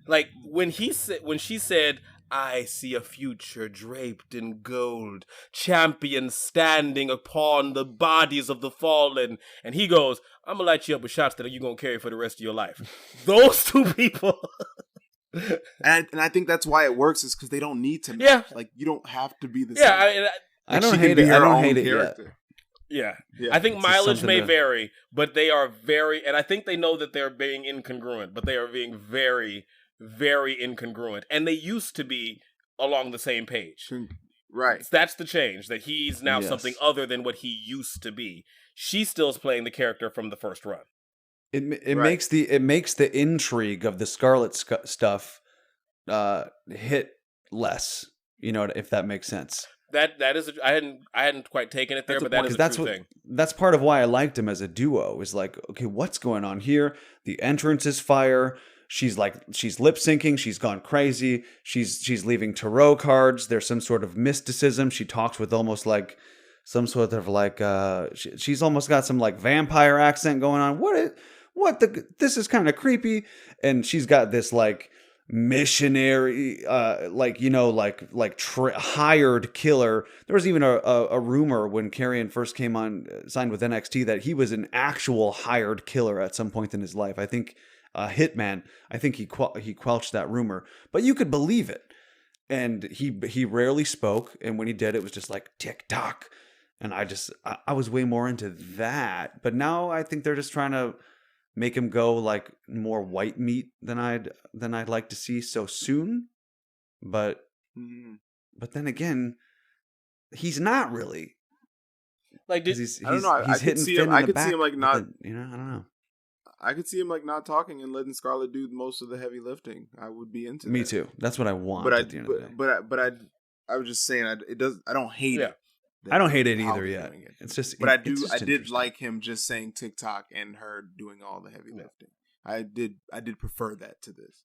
Like when she said, "I see a future draped in gold, champions standing upon the bodies of the fallen," and he goes, "I'm gonna light you up with shots that you're gonna carry for the rest of your life." Those two people. And I think that's why it works is because they don't need to. Yeah, like you don't have to be the same. Yeah, I don't hate it. I don't hate it yet. Yeah. I think mileage may vary, but they are very, and I think they know that they're being incongruent, but they are being very, very incongruent, and they used to be along the same page. Right. That's the change, that he's now something other than what he used to be. She still is playing the character from the first run. It makes the intrigue of the Scarlet stuff hit less, if that makes sense. That is I hadn't quite taken it there, but that is a true thing. That's part of why I liked him as a duo. Is like, okay, what's going on here? The entrance is fire. She's lip syncing. She's gone crazy. She's leaving tarot cards. There's some sort of mysticism. She talks with almost like some sort of like she's almost got some like vampire accent going on. This is kind of creepy. And she's got this like missionary hired killer. There was even a rumor when Karrion first came on, signed with NXT, that he was an actual hired killer at some point in his life. I think Hitman, I think he quelched that rumor, but you could believe it. And he rarely spoke, and when he did, it was just like tick tock. And I was way more into that. But now I think they're just trying to make him go like more white meat than I'd like to see so soon. But then again, he's not really. Like, I don't know. I could see him. I could see him like not. I don't know. I could see him like not talking and letting Scarlett do most of the heavy lifting. I would be into that. Me too. That's what I want. I was just saying, I don't hate it. I don't hate it either yet. It's just, but I did like him just saying TikTok and her doing all the heavy lifting. I did prefer that to this.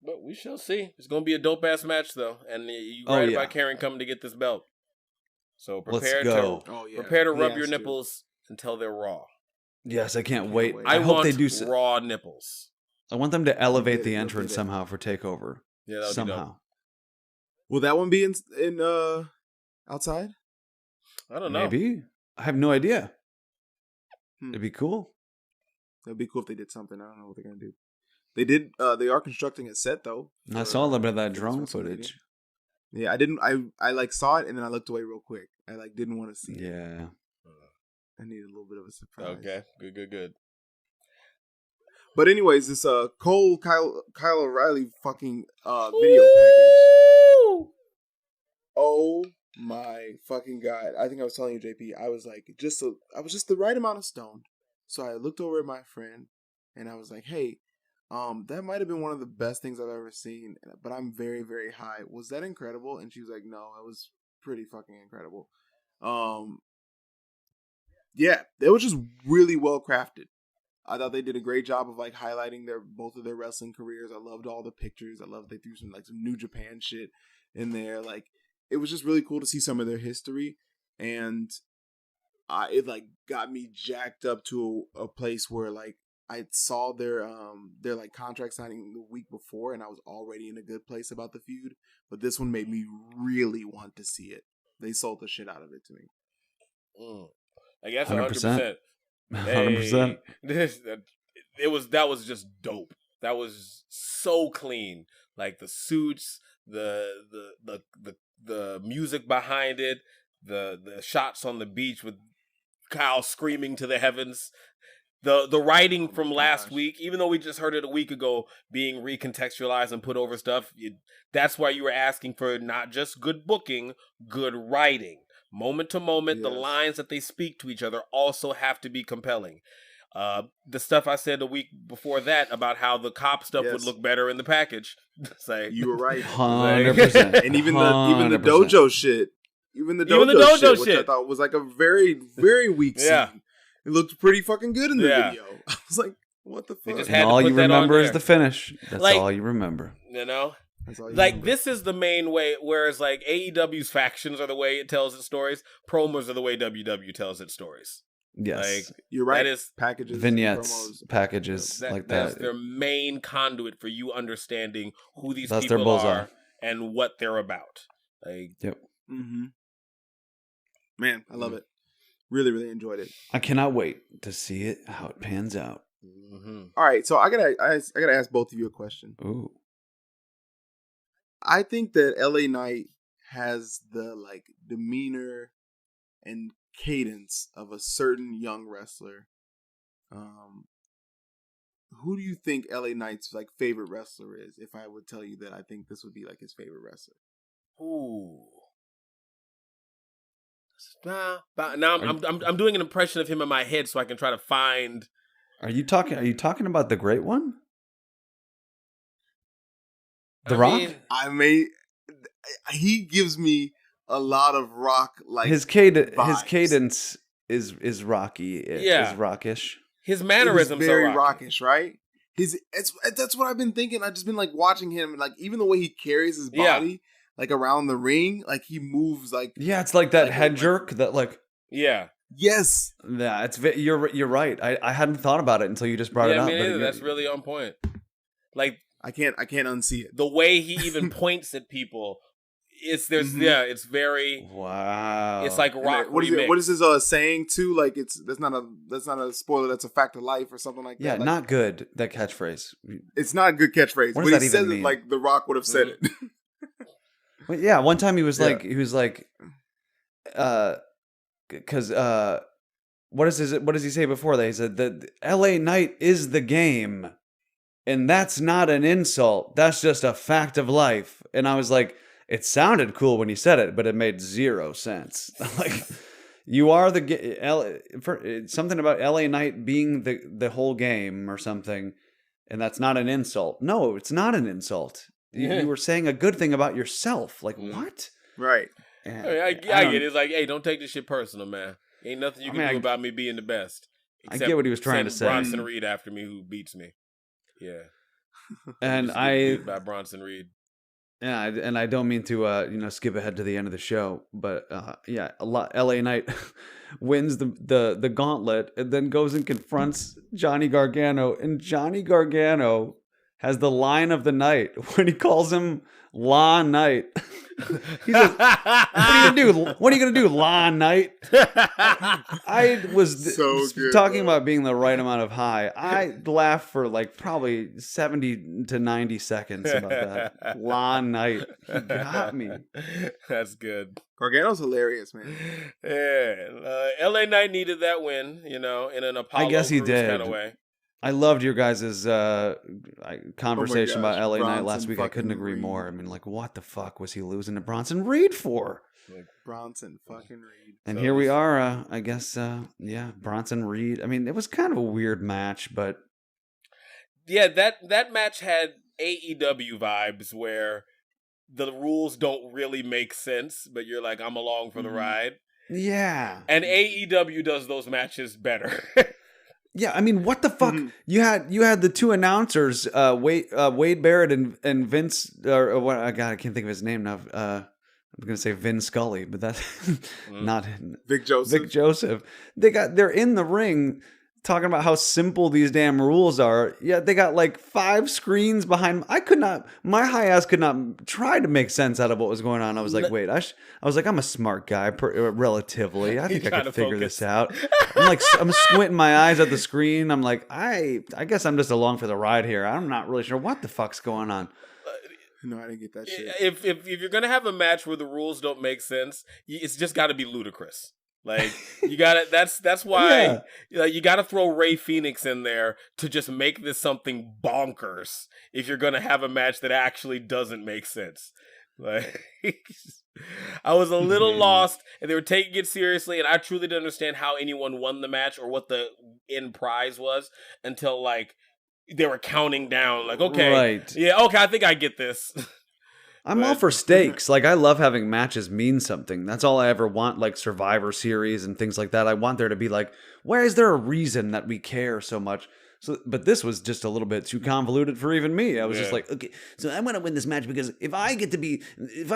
But we shall see. It's gonna be a dope ass match though, and you about Karrion coming to get this belt. So prepare to rub your nipples until they're raw. Yes, I can't wait. I hope they do raw nipples. I want them to elevate the entrance somehow for TakeOver. Yeah, that would somehow. Be dope. Will that one be in outside? I don't know. Maybe. I have no idea. It'd be cool. It'd be cool if they did something. I don't know what they're gonna do. They did. They are constructing a set though. I saw a little bit of that drone footage. Yeah, I didn't. I like saw it and then I looked away real quick. I like didn't want to see it. Yeah. I needed a little bit of a surprise. Okay. Good. But anyways, this Kyle O'Reilly fucking video package. Oh my fucking God. I think I was telling you, JP, I was just the right amount of stoned. So I looked over at my friend and I was like, hey, that might have been one of the best things I've ever seen, but I'm very, very high. Was that incredible? And she was like, no, it was pretty fucking incredible. Yeah, it was just really well crafted. I thought they did a great job of like highlighting both of their wrestling careers. I loved all the pictures. I loved they threw some New Japan shit in there. Like, it was just really cool to see some of their history, and it like got me jacked up to a place where like I saw their like contract signing the week before, and I was already in a good place about the feud. But this one made me really want to see it. They sold the shit out of it to me. I guess 100%. 100%. That was just dope. That was so clean. Like the suits, the music behind it, the shots on the beach with Kyle screaming to the heavens. The writing from last week, even though we just heard it a week ago, being recontextualized and put over stuff, that's why you were asking for not just good booking, good writing. Moment to moment, yes. The lines that they speak to each other also have to be compelling. The stuff I said a week before that about how the cop stuff would look better in the package. You were right. 100%. And even the dojo shit. Even the dojo shit, which I thought was like a very, very weak scene. It looked pretty fucking good in the video. I was like, what the fuck? And all you remember is the finish. That's all you remember. You know? This is the main way, whereas like AEW's factions are the way it tells its stories, promos are the way WW tells its stories. Yes. Like, you're right. That is packages, vignettes, promos. packages like that's that. their main conduit for you understanding who these That's their people bullseye. are and what they're about. Like, Yep. Mm-hmm. Man, I love it. Really, really enjoyed it. I cannot wait to see it, how it pans out. mm-hmm. All right, so I gotta ask both of you a question. Ooh. I think that LA Knight has the like demeanor and cadence of a certain young wrestler. Who do you think LA Knight's like favorite wrestler is? If I would tell you that I think this would be like his favorite wrestler. Ooh. Now I'm doing an impression of him in my head so I can try to find. Are you talking about the great one? The Rock? He gives me a lot of Rock like his cadence is rocky. Yeah. Is rockish. His mannerisms very are rocky. rockish, right? That's what I've been thinking. I've just been like watching him, like even the way he carries his body, like around the ring, like he moves like it's like that head jerk that like yes, yeah, you're right. I hadn't thought about it until you just brought it up. Me that's really on point. Like I can't unsee it. The way he even points at people. It's very wow. It's like Rock. What is his saying too? Like that's not a spoiler. That's a fact of life or something like that. Yeah, like, not good. That catchphrase. It's not a good catchphase. What does that even mean? It like The Rock would have said it. Well, yeah, one time he was like, because what does he say before that? He said that LA Knight is the game, and that's not an insult. That's just a fact of life. And I was like. It sounded cool when he said it, but it made zero sense. Like, you are something about LA Knight being the whole game or something, and that's not an insult. No, it's not an insult. You were saying a good thing about yourself. Like, what? Right. I get it. It's like, hey, don't take this shit personal, man. Ain't nothing you can do about me being the best. I get what he was trying to say. Bronson Reed after me, who beats me. Yeah. And beat by Bronson Reed. Yeah, and I don't mean to skip ahead to the end of the show, but LA Knight wins the gauntlet and then goes and confronts Johnny Gargano, and Johnny Gargano has the line of the night when he calls him La Knight. He says, "What are you gonna do? What are you gonna do, La Knight?" I was talking about being the right amount of high. I laughed for like probably 70 to 90 seconds about that. La Knight, he got me. That's good. Gargano's hilarious, man. Yeah, LA Knight needed that win, in an Apollo I guess he did. kind of way. I loved your guys' conversation about LA Bronson Knight last week. I couldn't agree more. I mean, like, what the fuck was he losing to Bronson Reed for? Like Bronson fucking Reed. And here we are, I guess, Bronson Reed. I mean, it was kind of a weird match, but... Yeah, that match had AEW vibes where the rules don't really make sense, but you're like, I'm along for the ride. Yeah. And AEW does those matches better. Yeah, I mean, what the fuck? You had the two announcers, Wade Barrett and Vince, or what? I can't think of his name now. I'm gonna say Vin Scully, but that's not Vic Joseph. Vic Joseph. They're in the ring talking about how simple these damn rules are. Yeah, they got like 5 screens behind. My high ass could not try to make sense out of what was going on. I was like, wait, I was like, I'm a smart guy, relatively. I think I could figure this out. I'm squinting my eyes at the screen. I'm like, I guess I'm just along for the ride here. I'm not really sure what the fuck's going on. No, I didn't get that shit. If you're gonna have a match where the rules don't make sense, it's just got to be ludicrous. Like, you gotta. That's why you gotta throw Ray Phoenix in there to just make this something bonkers. If you're gonna have a match that actually doesn't make sense, like I was a little lost, and they were taking it seriously, and I truly didn't understand how anyone won the match or what the end prize was until like they were counting down. Like, okay, I think I get this. I'm all for stakes. Like, I love having matches mean something. That's all I ever want, like Survivor Series and things like that. I want there to be like, why is there a reason that we care so much? So, but this was just a little bit too convoluted for even me. I was just like, okay, so I want to win this match because if I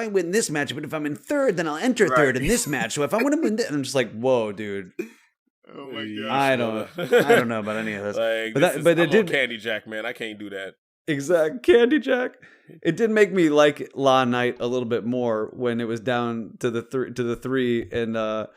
win this match, but if I'm in third, then I'll enter third in this match. So if I want to win this, I'm just like, whoa, dude. Oh my god! I don't know about any of this. Like, but it did Candy Jack, man. I can't do that. Exact Candy Jack. It did make me like La Knight a little bit more when it was down to the three, and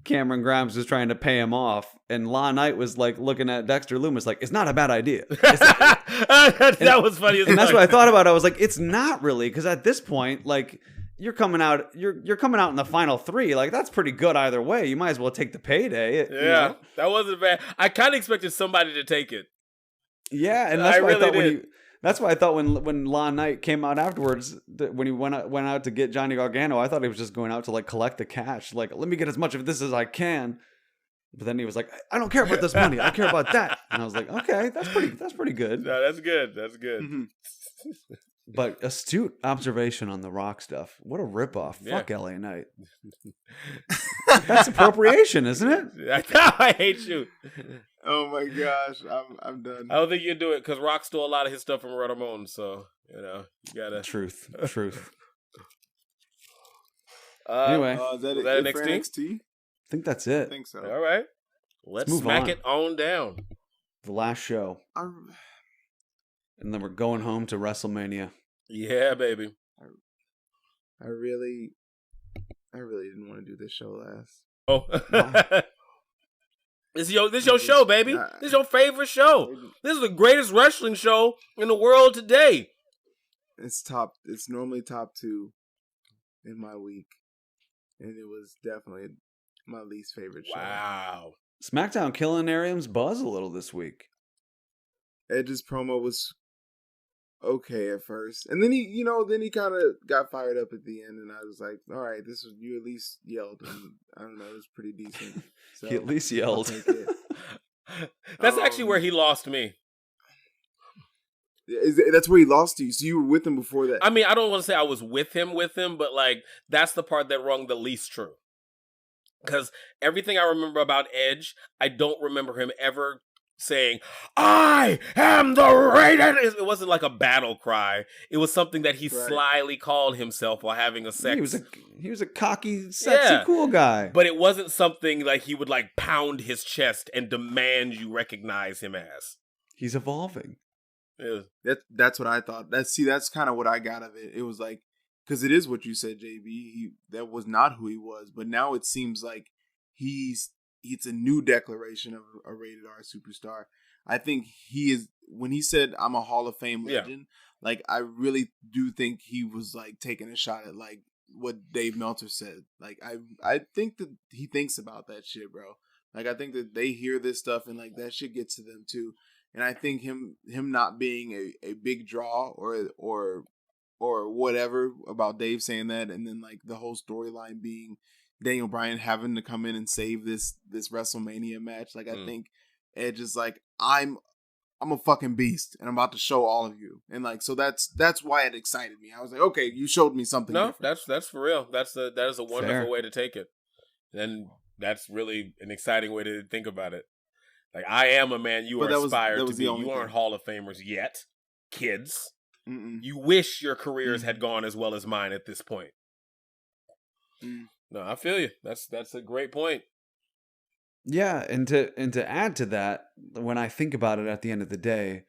Cameron Grimes was trying to pay him off, and La Knight was like looking at Dexter Loomis like, it's not a bad idea. That was funny. And that's what I thought about. I was like, it's not really, because at this point, like, you're coming out in the final three. Like, that's pretty good either way. You might as well take the payday. Yeah, you know? That wasn't bad. I kind of expected somebody to take it. Yeah, and that's why I thought that's why I thought when La Knight came out afterwards, when he went out to get Johnny Gargano, I thought he was just going out to like collect the cash. Like, let me get as much of this as I can. But then he was like, I don't care about this money. I care about that. And I was like, okay, that's pretty good. No, that's good. That's good. Mm-hmm. But astute observation on the Rock stuff. What a ripoff. Yeah. Fuck LA Knight. That's appropriation, isn't it? I hate you. Oh my gosh, I'm done. I don't think you can do it because Rock stole a lot of his stuff from Ramon, so you gotta truth. Anyway, is that NXT? I think that's it. I think so. All right, let's smack it on down. The last show, and then we're going home to WrestleMania. Yeah, baby. I really didn't want to do this show last. Oh. This is your show, baby. This is your favorite show. This is the greatest wrestling show in the world today. It's normally top 2 in my week, and it was definitely my least favorite show. Wow. SmackDown killing Arium's buzz a little this week. Edge's promo was okay at first, and then he kind of got fired up at the end, and I was like, all right, you at least yelled, and I don't know, it was pretty decent. So he at least yelled. That's actually where he lost me. That's where he lost to you. So you were with him before that. I mean, I don't want to say I was with him, but like that's the part that rung the least true. Because everything I remember about Edge, I don't remember him ever saying, I am the rated. It wasn't like a battle cry. It was something that he slyly called himself while having a sex. He was a cocky, sexy, cool guy. But it wasn't something like he would like pound his chest and demand you recognize him as. He's evolving. Yeah. That's what I thought. That's kind of what I got of it. It was like, because it is what you said, JB. That was not who he was, but now it seems like it's a new declaration of a rated R superstar. I think he is, when he said I'm a Hall of Fame legend, like I really do think he was like taking a shot at like what Dave Meltzer said. Like I think that he thinks about that shit, bro. Like I think that they hear this stuff and like that shit gets to them too. And I think him not being a big draw or whatever about Dave saying that, and then like the whole storyline being Daniel Bryan having to come in and save this WrestleMania match. Like I think Edge is like, I'm a fucking beast and I'm about to show all of you. And like, so that's why it excited me. I was like, okay, you showed me something. No, different. that's for real. That is a wonderful way to take it. And that's really an exciting way to think about it. Like, I am a man you are aspired to be. You aren't Hall of Famers yet, kids. Mm-mm. You wish your careers had gone as well as mine at this point. No, I feel you. That's a great point. Yeah, and to add to that, when I think about it at the end of the day,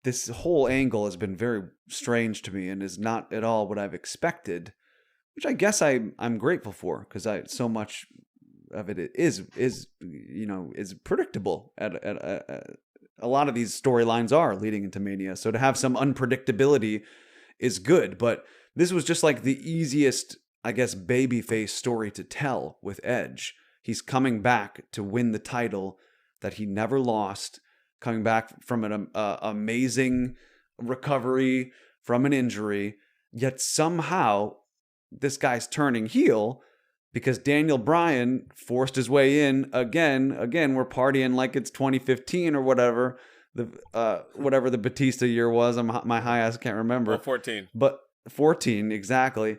this whole angle has been very strange to me and is not at all what I've expected, which I guess I'm grateful for, because so much of it is predictable. A lot of these storylines are leading into Mania, so to have some unpredictability is good. But this was just like the easiest, I guess, babyface story to tell with Edge. He's coming back to win the title that he never lost, coming back from an amazing recovery from an injury, yet somehow this guy's turning heel because Daniel Bryan forced his way in again. Again, we're partying like it's 2015 or whatever. Whatever the Batista year was. My high ass can't remember. Well, 14. But 14, exactly.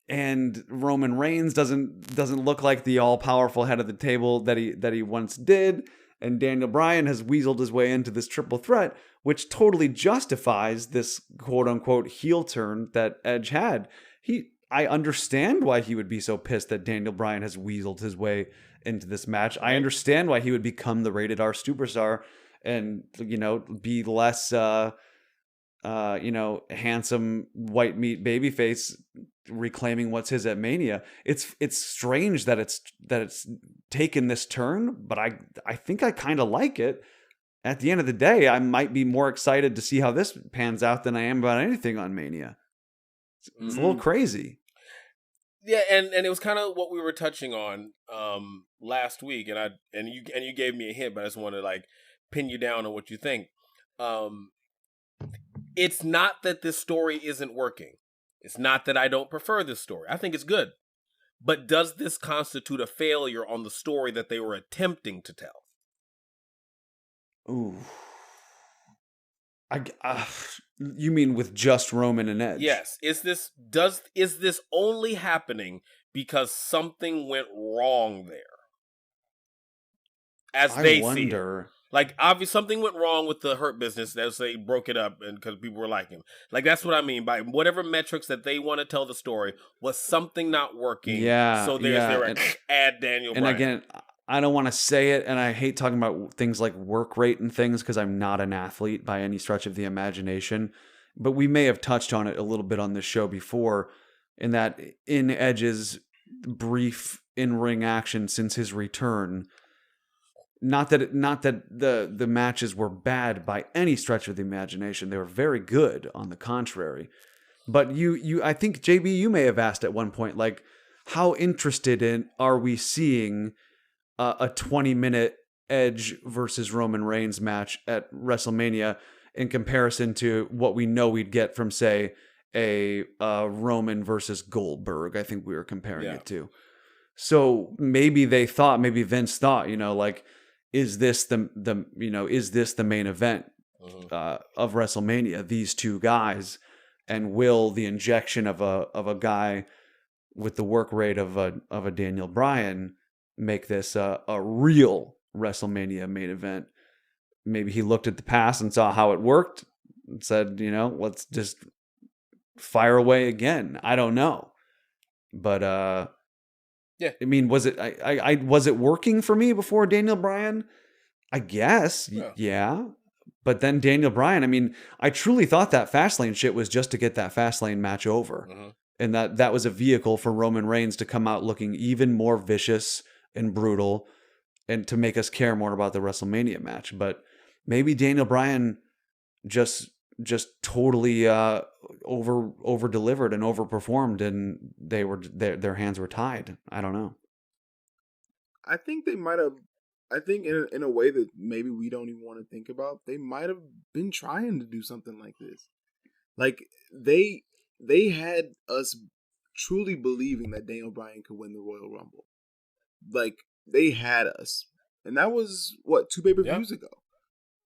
And Roman Reigns doesn't look like the all-powerful head of the table that he once did. And Daniel Bryan has weaseled his way into this triple threat, which totally justifies this quote-unquote heel turn that Edge had. I understand why he would be so pissed that Daniel Bryan has weaseled his way into this match. I understand why he would become the rated R superstar and, be less, handsome white meat babyface reclaiming what's his at Mania. It's strange that it's taken this turn, but I think I kind of like it. At the end of the day, I might be more excited to see how this pans out than I am about anything on Mania. It's a little crazy. Yeah, and it was kind of what we were touching on last week, and you gave me a hint, but I just want to like pin you down on what you think. It's not that this story isn't working. It's not that I don't prefer this story. I think it's good. But does this constitute a failure on the story that they were attempting to tell? Ooh. You mean with just Roman and Edge? Yes. Is this only happening because something went wrong there? As they see it. Like, obviously, something went wrong with the Hurt Business as they broke it up and because people were liking him. Like, that's what I mean by whatever metrics that they want to tell the story was something not working. Yeah. So there's add Daniel Bryan. And again, I don't want to say it, and I hate talking about things like work rate and things because I'm not an athlete by any stretch of the imagination. But we may have touched on it a little bit on this show before, in that in Edge's brief in-ring action since his return. Not that the matches were bad by any stretch of the imagination. They were very good, on the contrary. But I think, JB, you may have asked at one point, like, how interested are we seeing a 20-minute Edge versus Roman Reigns match at WrestleMania in comparison to what we know we'd get from, say, a Roman versus Goldberg? I think we were comparing it to. So maybe Vince thought, like, is this the main event of WrestleMania? These two guys, and will the injection of a guy with the work rate of a Daniel Bryan make this a real WrestleMania main event? Maybe he looked at the past and saw how it worked and said, let's just fire away again. I don't know, but yeah. I mean, was it working for me before Daniel Bryan? I guess, yeah. But then Daniel Bryan, I mean, I truly thought that Fastlane shit was just to get that Fastlane match over. Mm-hmm. And that was a vehicle for Roman Reigns to come out looking even more vicious and brutal and to make us care more about the WrestleMania match. But maybe Daniel Bryan just totally over delivered and overperformed, and their hands were tied. I don't know. I think they might have. I think in a way that maybe we don't even want to think about, they might have been trying to do something like this. Like they had us truly believing that Daniel Bryan could win the Royal Rumble. Like they had us, and that was what, 2 pay-per-views ago.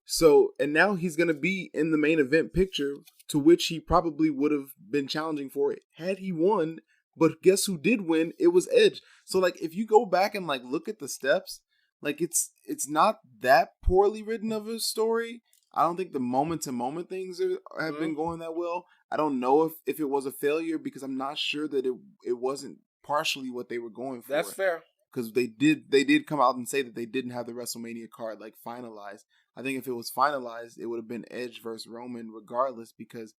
So, and now he's going to be in the main event picture, to which he probably would have been challenging for it had he won. But guess who did win? It was Edge. So, like, if you go back and, like, look at the steps, like, it's not that poorly written of a story. I don't think the moment-to-moment things have been going that well. I don't know if it was a failure, because I'm not sure that it wasn't partially what they were going for. That's fair. Because they did come out and say that they didn't have the WrestleMania card, like, finalized. I think if it was finalized, it would have been Edge versus Roman regardless, because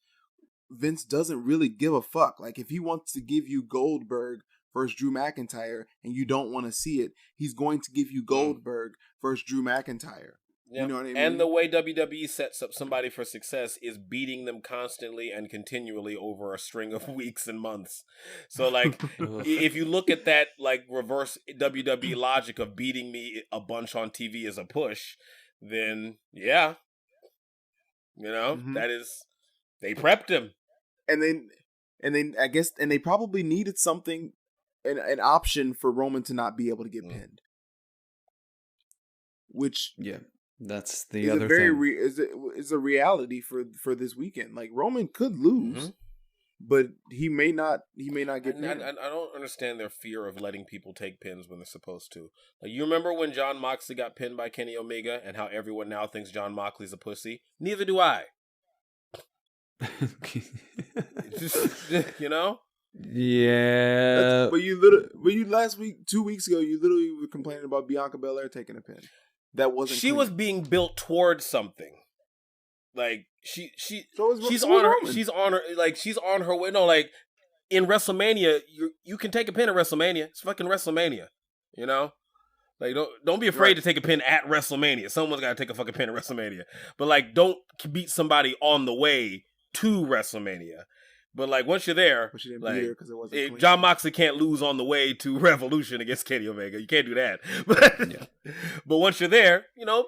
Vince doesn't really give a fuck. Like, if he wants to give you Goldberg versus Drew McIntyre and you don't want to see it, he's going to give you Goldberg versus Drew McIntyre. Yep. You know what I mean? And the way WWE sets up somebody for success is beating them constantly and continually over a string of weeks and months. So, like, if you look at that, like, reverse WWE logic of beating me a bunch on TV as a push, then, yeah. That is, they prepped him. And then I guess, and they probably needed something, an option for Roman to not be able to get pinned. Which, that's the other thing. Is a reality for this weekend. Like, Roman could lose, but he may not get pinned. I don't understand their fear of letting people take pins when they're supposed to. Like, you remember when Jon Moxley got pinned by Kenny Omega and how everyone now thinks Jon Moxley's a pussy? Neither do I. Yeah. But you last week, 2 weeks ago, you literally were complaining about Bianca Belair taking a pin. That wasn't. She clean. was being built towards something. Like she's on her way. No, like in WrestleMania, you can take a pin at WrestleMania. It's fucking WrestleMania. You know? Like don't be afraid to take a pin at WrestleMania. Someone's got to take a fucking pin at WrestleMania. But like don't beat somebody on the way to WrestleMania. But like once you're there, but she didn't beat her because it wasn't clean. John Moxley can't lose on the way to Revolution against Kenny Omega. You can't do that. But once you're there, you know,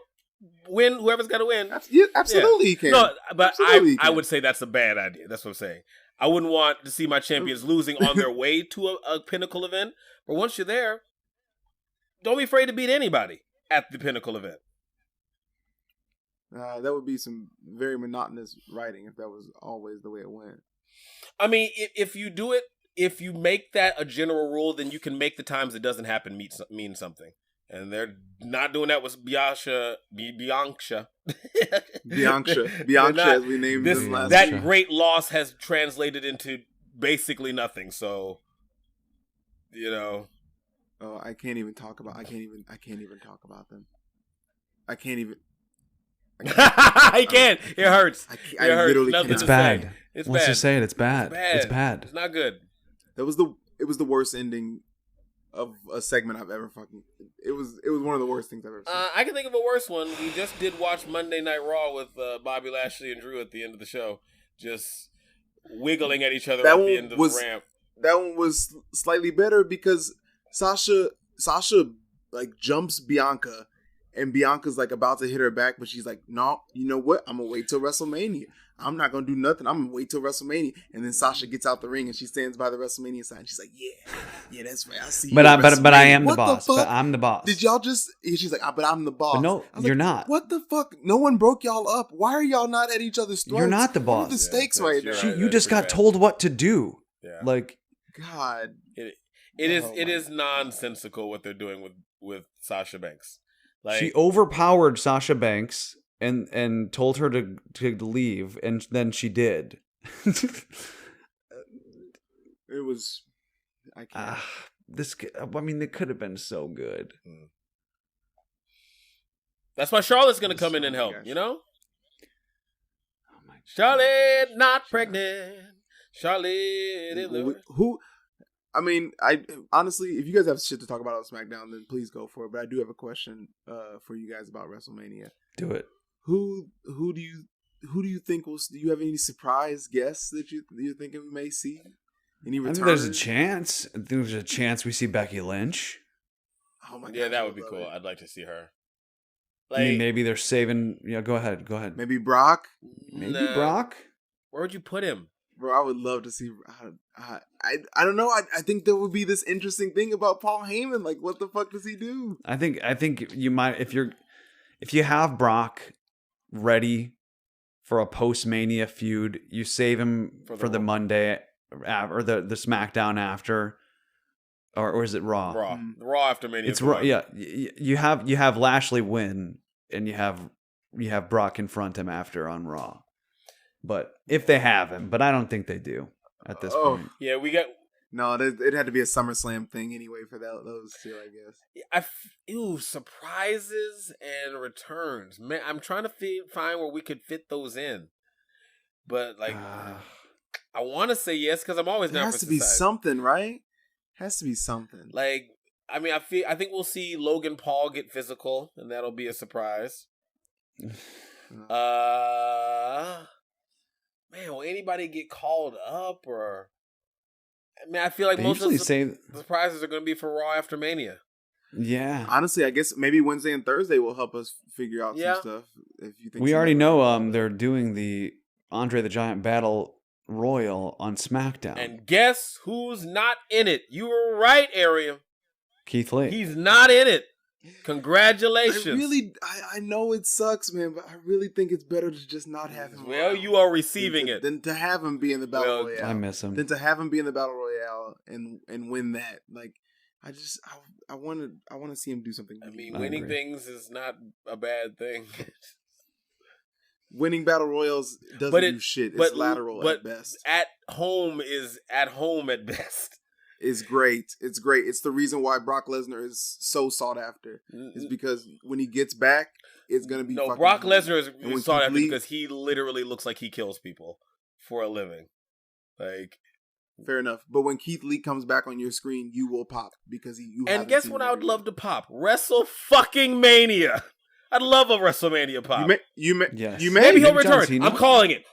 win whoever's got to win. Absolutely, you can. No, but I would say that's a bad idea. That's what I'm saying. I wouldn't want to see my champions losing on their way to a Pinnacle event. But once you're there, don't be afraid to beat anybody at the Pinnacle event. That would be some very monotonous writing if that was always the way it went. I mean, if you do it, if you make that a general rule, then you can make the times it doesn't happen mean something. And they're not doing that with Bianca, as we named them last That week. great loss has translated into basically nothing. So, you know. Oh, I can't even talk about talk about them. I can't even. I can't. It hurts. I literally can't. It's bad. It's Once bad. you say it, it's bad. It's bad. It's not good. It was the worst ending of a segment I've ever fucking. It was one of the worst things I've ever seen. I can think of a worse one. We just did watch Monday Night Raw with Bobby Lashley and Drew at the end of the show, just wiggling at each other at the end of the ramp. That one was slightly better because Sasha like jumps Bianca. And Bianca's like about to hit her back, but she's like, no, you know what? I'm going to wait till WrestleMania. I'm not going to do nothing. I'm going to wait till WrestleMania. And then Sasha gets out the ring and she stands by the WrestleMania sign. She's like, yeah, that's right. I see you. But I am the boss. But I'm the boss. Did y'all just, she's like, but I'm the boss. But no, you're not. What the fuck? No one broke y'all up. Why are y'all not at each other's throats? You're not the boss. What are the stakes right now? You just got told what to do. Yeah. Like, God. It is nonsensical what they're doing with Sasha Banks. Like, she overpowered Sasha Banks and told her to leave, and then she did. It was. I can't. It could have been so good. That's why Charlotte's going to come in and help. You know, Charlotte not pregnant. Charlotte. Who? I mean, I honestly, if you guys have shit to talk about on SmackDown, then please go for it. But I do have a question for you guys about WrestleMania. Do it. Who do you think will? Do you have any surprise guests that you're thinking we may see? Any returns? I think there's a chance. I think there's a chance we see Becky Lynch. Oh my god! Yeah, that would be cool. I'd like to see her. Like, I mean, maybe they're saving. Yeah, go ahead. Maybe Brock. Maybe Brock. Where would you put him? Bro, I would love to see. I don't know. I think there would be this interesting thing about Paul Heyman. Like, what the fuck does he do? I think you might if you have Brock ready for a post-Mania feud, you save him for the Monday or the SmackDown after, or is it Raw? Raw, Raw after Mania. It's Raw. Yeah, you have Lashley win, and you have Brock confront him after on Raw. But if they have him, but I don't think they do at this point. Yeah, we got. No, it had to be a SummerSlam thing anyway for those two, I guess. Surprises and returns. Man, I'm trying to find where we could fit those in. But like, I want to say yes because I'm always down for to be something, right? Has to be something. Like, I mean, I think we'll see Logan Paul get physical, and that'll be a surprise. Man, will anybody get called up or? I mean, I feel like most of the surprises are going to be for Raw after Mania. Yeah. Honestly, I guess maybe Wednesday and Thursday will help us figure out some stuff. If you think we already know, they're doing the Andre the Giant Battle Royal on SmackDown. And guess who's not in it? You were right, Ariel. Keith Lee. He's not in it. Congratulations. I know it sucks, man, but I really think it's better to just not have him. Well, you are receiving it. Than to have him be in the Battle Royale. I miss him. Than to have him be in the Battle Royale and win that. Like, I want to see him do something. I mean, winning things is not a bad thing. winning battle royals doesn't do shit. It's lateral at best. At home is at home at best. It's great. It's great. It's the reason why Brock Lesnar is so sought after. Is because when he gets back, it's gonna be fucking Brock Lesnar is sought after leaves, because he literally looks like he kills people for a living. Like, fair enough. But when Keith Lee comes back on your screen, you will pop because you. And guess what? I would love to pop WrestleMania. I'd love a WrestleMania pop. Maybe he'll return. I'm calling it.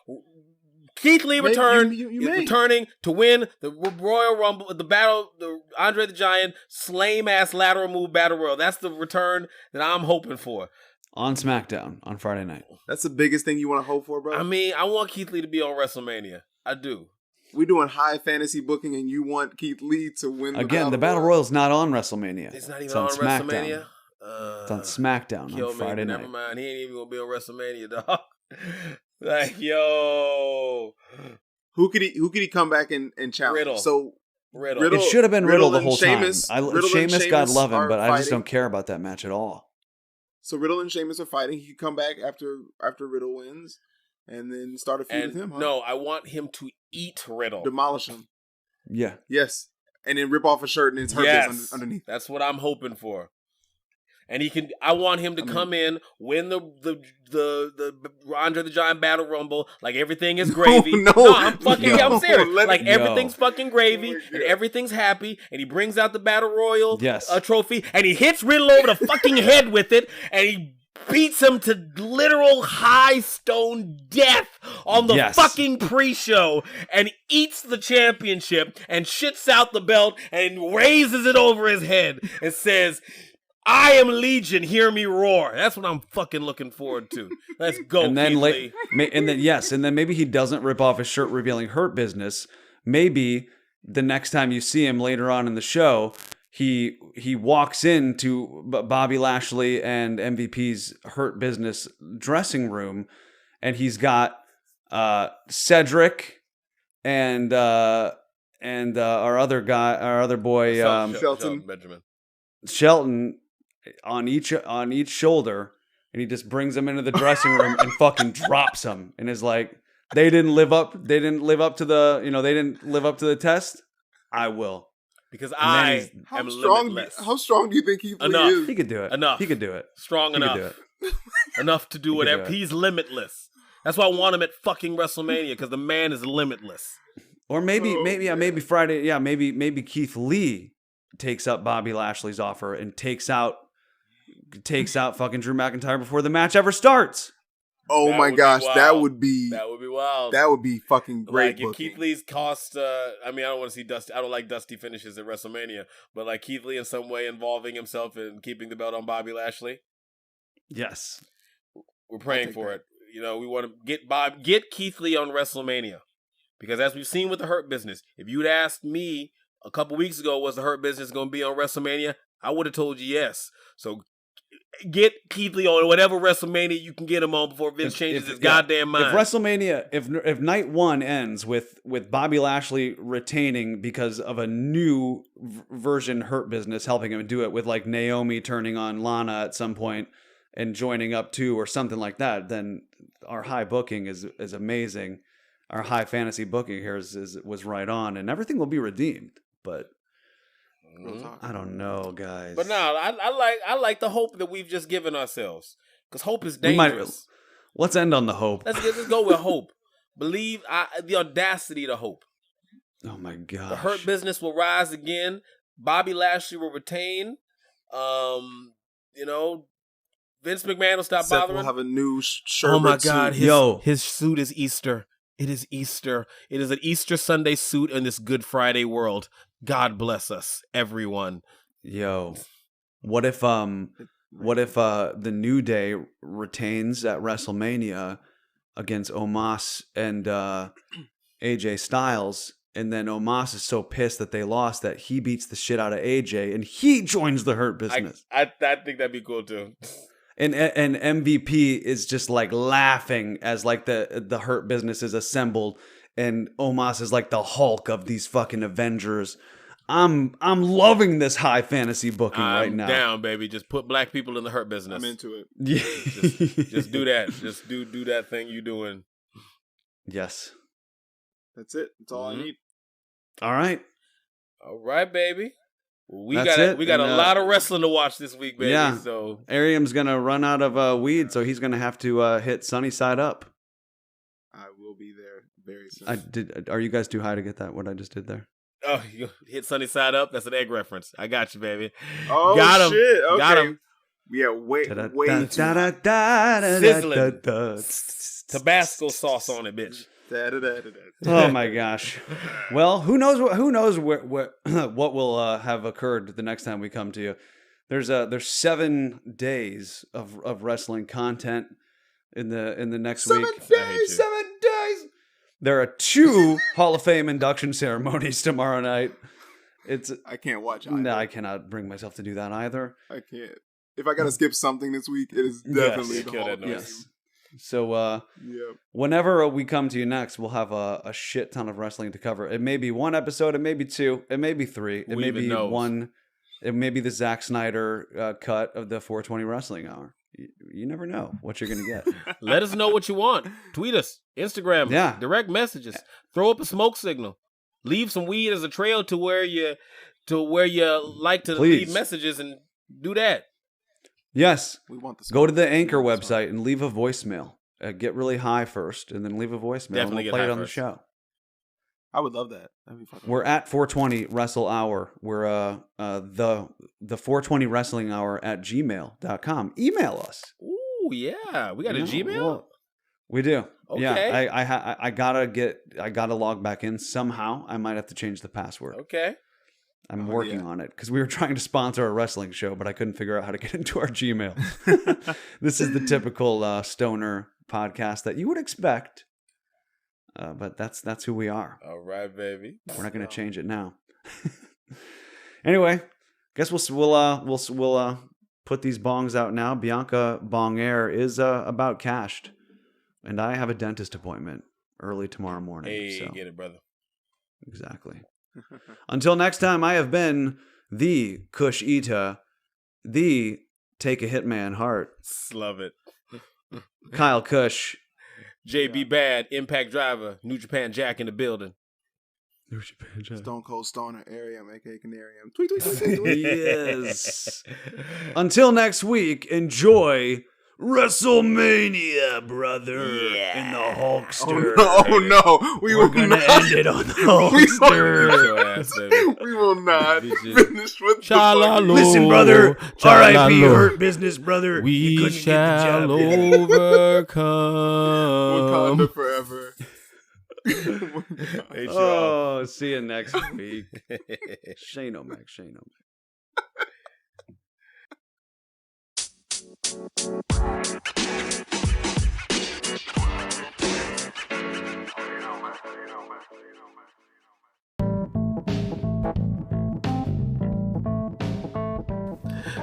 Keith Lee returning to win the Royal Rumble, the Andre the Giant Slame-ass lateral move battle royal. That's the return that I'm hoping for. On SmackDown on Friday night. That's the biggest thing you want to hope for, bro? I mean, I want Keith Lee to be on WrestleMania. I do. We're doing high fantasy booking and you want Keith Lee to win the Battle Royal's not on WrestleMania. It's not even on WrestleMania? It's on SmackDown on Friday night. Never mind. He ain't even going to be on WrestleMania, dog. Like, yo, who could he come back and challenge? Riddle. So Riddle. It should have been Riddle the whole Sheamus, time. Sheamus, God love him, but I just don't care about that match at all. So Riddle and Sheamus are fighting. He could come back after Riddle wins, and then start a feud with him. Huh? No, I want him to eat Riddle, demolish him. Yeah. Yes, and then rip off a shirt and it's hurt underneath. That's what I'm hoping for. And I want him to come in, win the Andre the Giant Battle Rumble, like everything is gravy. I'm serious. Like everything's fucking gravy, and everything's happy, and he brings out the Battle Royal trophy, and he hits Riddle over the fucking head with it, and he beats him to literal high stone death on the fucking pre-show, and eats the championship, and shits out the belt, and raises it over his head, and says, I am Legion, hear me roar. That's what I'm fucking looking forward to. Let's go, and then and then maybe he doesn't rip off his shirt revealing Hurt Business. Maybe the next time you see him later on in the show, he walks into Bobby Lashley and MVP's Hurt Business dressing room, and he's got Cedric and our other boy Shelton Benjamin. Shelton on each shoulder, and he just brings them into the dressing room and fucking drops them, and is like, they didn't live up to the test. I will, because I am limitless. How strong do you think Keith Lee is? He could do it. Enough. He could do it. Strong enough. Enough to do whatever. He's limitless. That's why I want him at fucking WrestleMania, because the man is limitless. Or maybe Friday. Yeah, maybe Keith Lee takes up Bobby Lashley's offer and takes out fucking Drew McIntyre before the match ever starts. Oh my gosh, that would be wild. That would be fucking great. Like if Keith Lee's cost, I mean, I don't want to see Dusty. I don't like Dusty finishes at WrestleMania, but like Keith Lee in some way involving himself in keeping the belt on Bobby Lashley. Yes, we're praying for it. You know, we want to get Keith Lee on WrestleMania, because as we've seen with the Hurt Business, if you'd asked me a couple weeks ago, was the Hurt Business going to be on WrestleMania? I would have told you yes. So get Keith Lee on whatever WrestleMania you can get him on before Vince changes his goddamn mind. If WrestleMania, if night one ends with Bobby Lashley retaining because of a new version Hurt Business helping him do it, with like Naomi turning on Lana at some point and joining up too, or something like that, then our high booking is amazing. Our high fantasy booking here was right on, and everything will be redeemed. But I don't know, guys. But no, I like the hope that we've just given ourselves, because hope is dangerous. Let's end on the hope. Let's go with hope. Believe the audacity to hope. Oh my God! The Hurt Business will rise again. Bobby Lashley will retain. Vince McMahon will stop bothering. Will have a new shirt. Oh my God! His suit is Easter. It is Easter. It is an Easter Sunday suit in this Good Friday world. God bless us, everyone. Yo, what if the New Day retains at WrestleMania against Omos and AJ Styles, and then Omos is so pissed that they lost that he beats the shit out of AJ and he joins the Hurt Business. I think that'd be cool too. And MVP is just like laughing as like the Hurt Business is assembled, and Omos is like the Hulk of these fucking Avengers. I'm loving this high fantasy booking right now. Down, baby. Just put black people in the hurt business. I'm into it. Yeah. just do that. Just do that thing you doing. Yes. That's it. That's all I need. All right. All right, baby. We That's got a lot of wrestling to watch this week, baby. Yeah. So Ariam's gonna run out of weed, so he's gonna have to hit Sunny Side Up. I will be there very soon. Are you guys too high to get that? What I just did there? Oh, you hit Sunny Side Up. That's an egg reference. I got you, baby. Oh, got him. Shit. Okay. Got him. Yeah, way too Sizzling. Tabasco sauce on it, bitch. Oh my gosh. Well, who knows what will have occurred the next time we come to you. There's 7 days of wrestling content in the next week. 7 days. There are 2 Hall of Fame induction ceremonies tomorrow night. I can't watch either. No, I cannot bring myself to do that either. I can't. If I gotta skip something this week, it is definitely the Hall of Fame. Yes. So whenever we come to you next, we'll have a shit ton of wrestling to cover. It may be 1 episode, it may be 2, it may be 3, it may be 1. It may be the Zack Snyder cut of the 420 Wrestling Hour. You never know what you're going to get. Let us know what you want. Tweet us, Instagram, direct messages. Throw up a smoke signal. Leave some weed as a trail to where you like to leave messages, and do that. Yes. We want the Go to the Anchor website and leave a voicemail. Get really high first, and then leave a voicemail. Definitely and we'll play it on the show. I would love that. That'd be fun. We're at 420 Wrestle Hour. We're the 420 Wrestling Hour at gmail.com. Email us. Ooh, yeah. We got a Gmail? Well, we do. Okay. Yeah. I gotta log back in somehow. I might have to change the password. Okay. I'm working on it because we were trying to sponsor a wrestling show, but I couldn't figure out how to get into our Gmail. This is the typical stoner podcast that you would expect. But that's who we are. All right, baby. We're not going to change it now. Anyway, guess we'll put these bongs out now. Bianca Bong Air is about cashed, and I have a dentist appointment early tomorrow morning. Hey, so. Get it, brother. Exactly. Until next time, I have been the Kush Ita, the Take a Hitman Heart. Love it. Kyle Kush. JB Bad, Impact Driver, New Japan Jack in the building. New Japan Jack. Stone Cold Stoner, Ariam, aka Canarium. Tweet, tweet, tweet, tweet, tweet. Yes. Until next week, enjoy WrestleMania, brother. Yeah. In the Hulkster. Oh no. We're going to end it on the Hulkster. We will not finish with the Listen, brother. R.I.P. Hurt Business, brother. We shall overcome. Wakanda forever. Oh, see you next week. Shane O'Mac.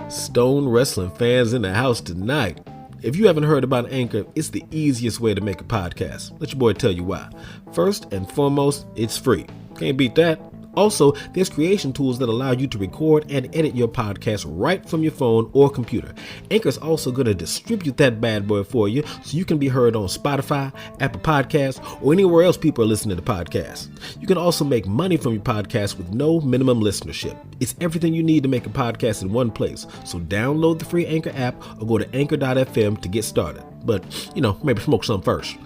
Stone wrestling fans in the house tonight. If you haven't heard about Anchor, it's the easiest way to make a podcast. Let your boy tell you why. First and foremost, it's free. Can't beat that. Also, there's creation tools that allow you to record and edit your podcast right from your phone or computer. Anchor's also going to distribute that bad boy for you so you can be heard on Spotify, Apple Podcasts, or anywhere else people are listening to podcasts. You can also make money from your podcast with no minimum listenership. It's everything you need to make a podcast in one place. So download the free Anchor app or go to anchor.fm to get started. But, maybe smoke some first.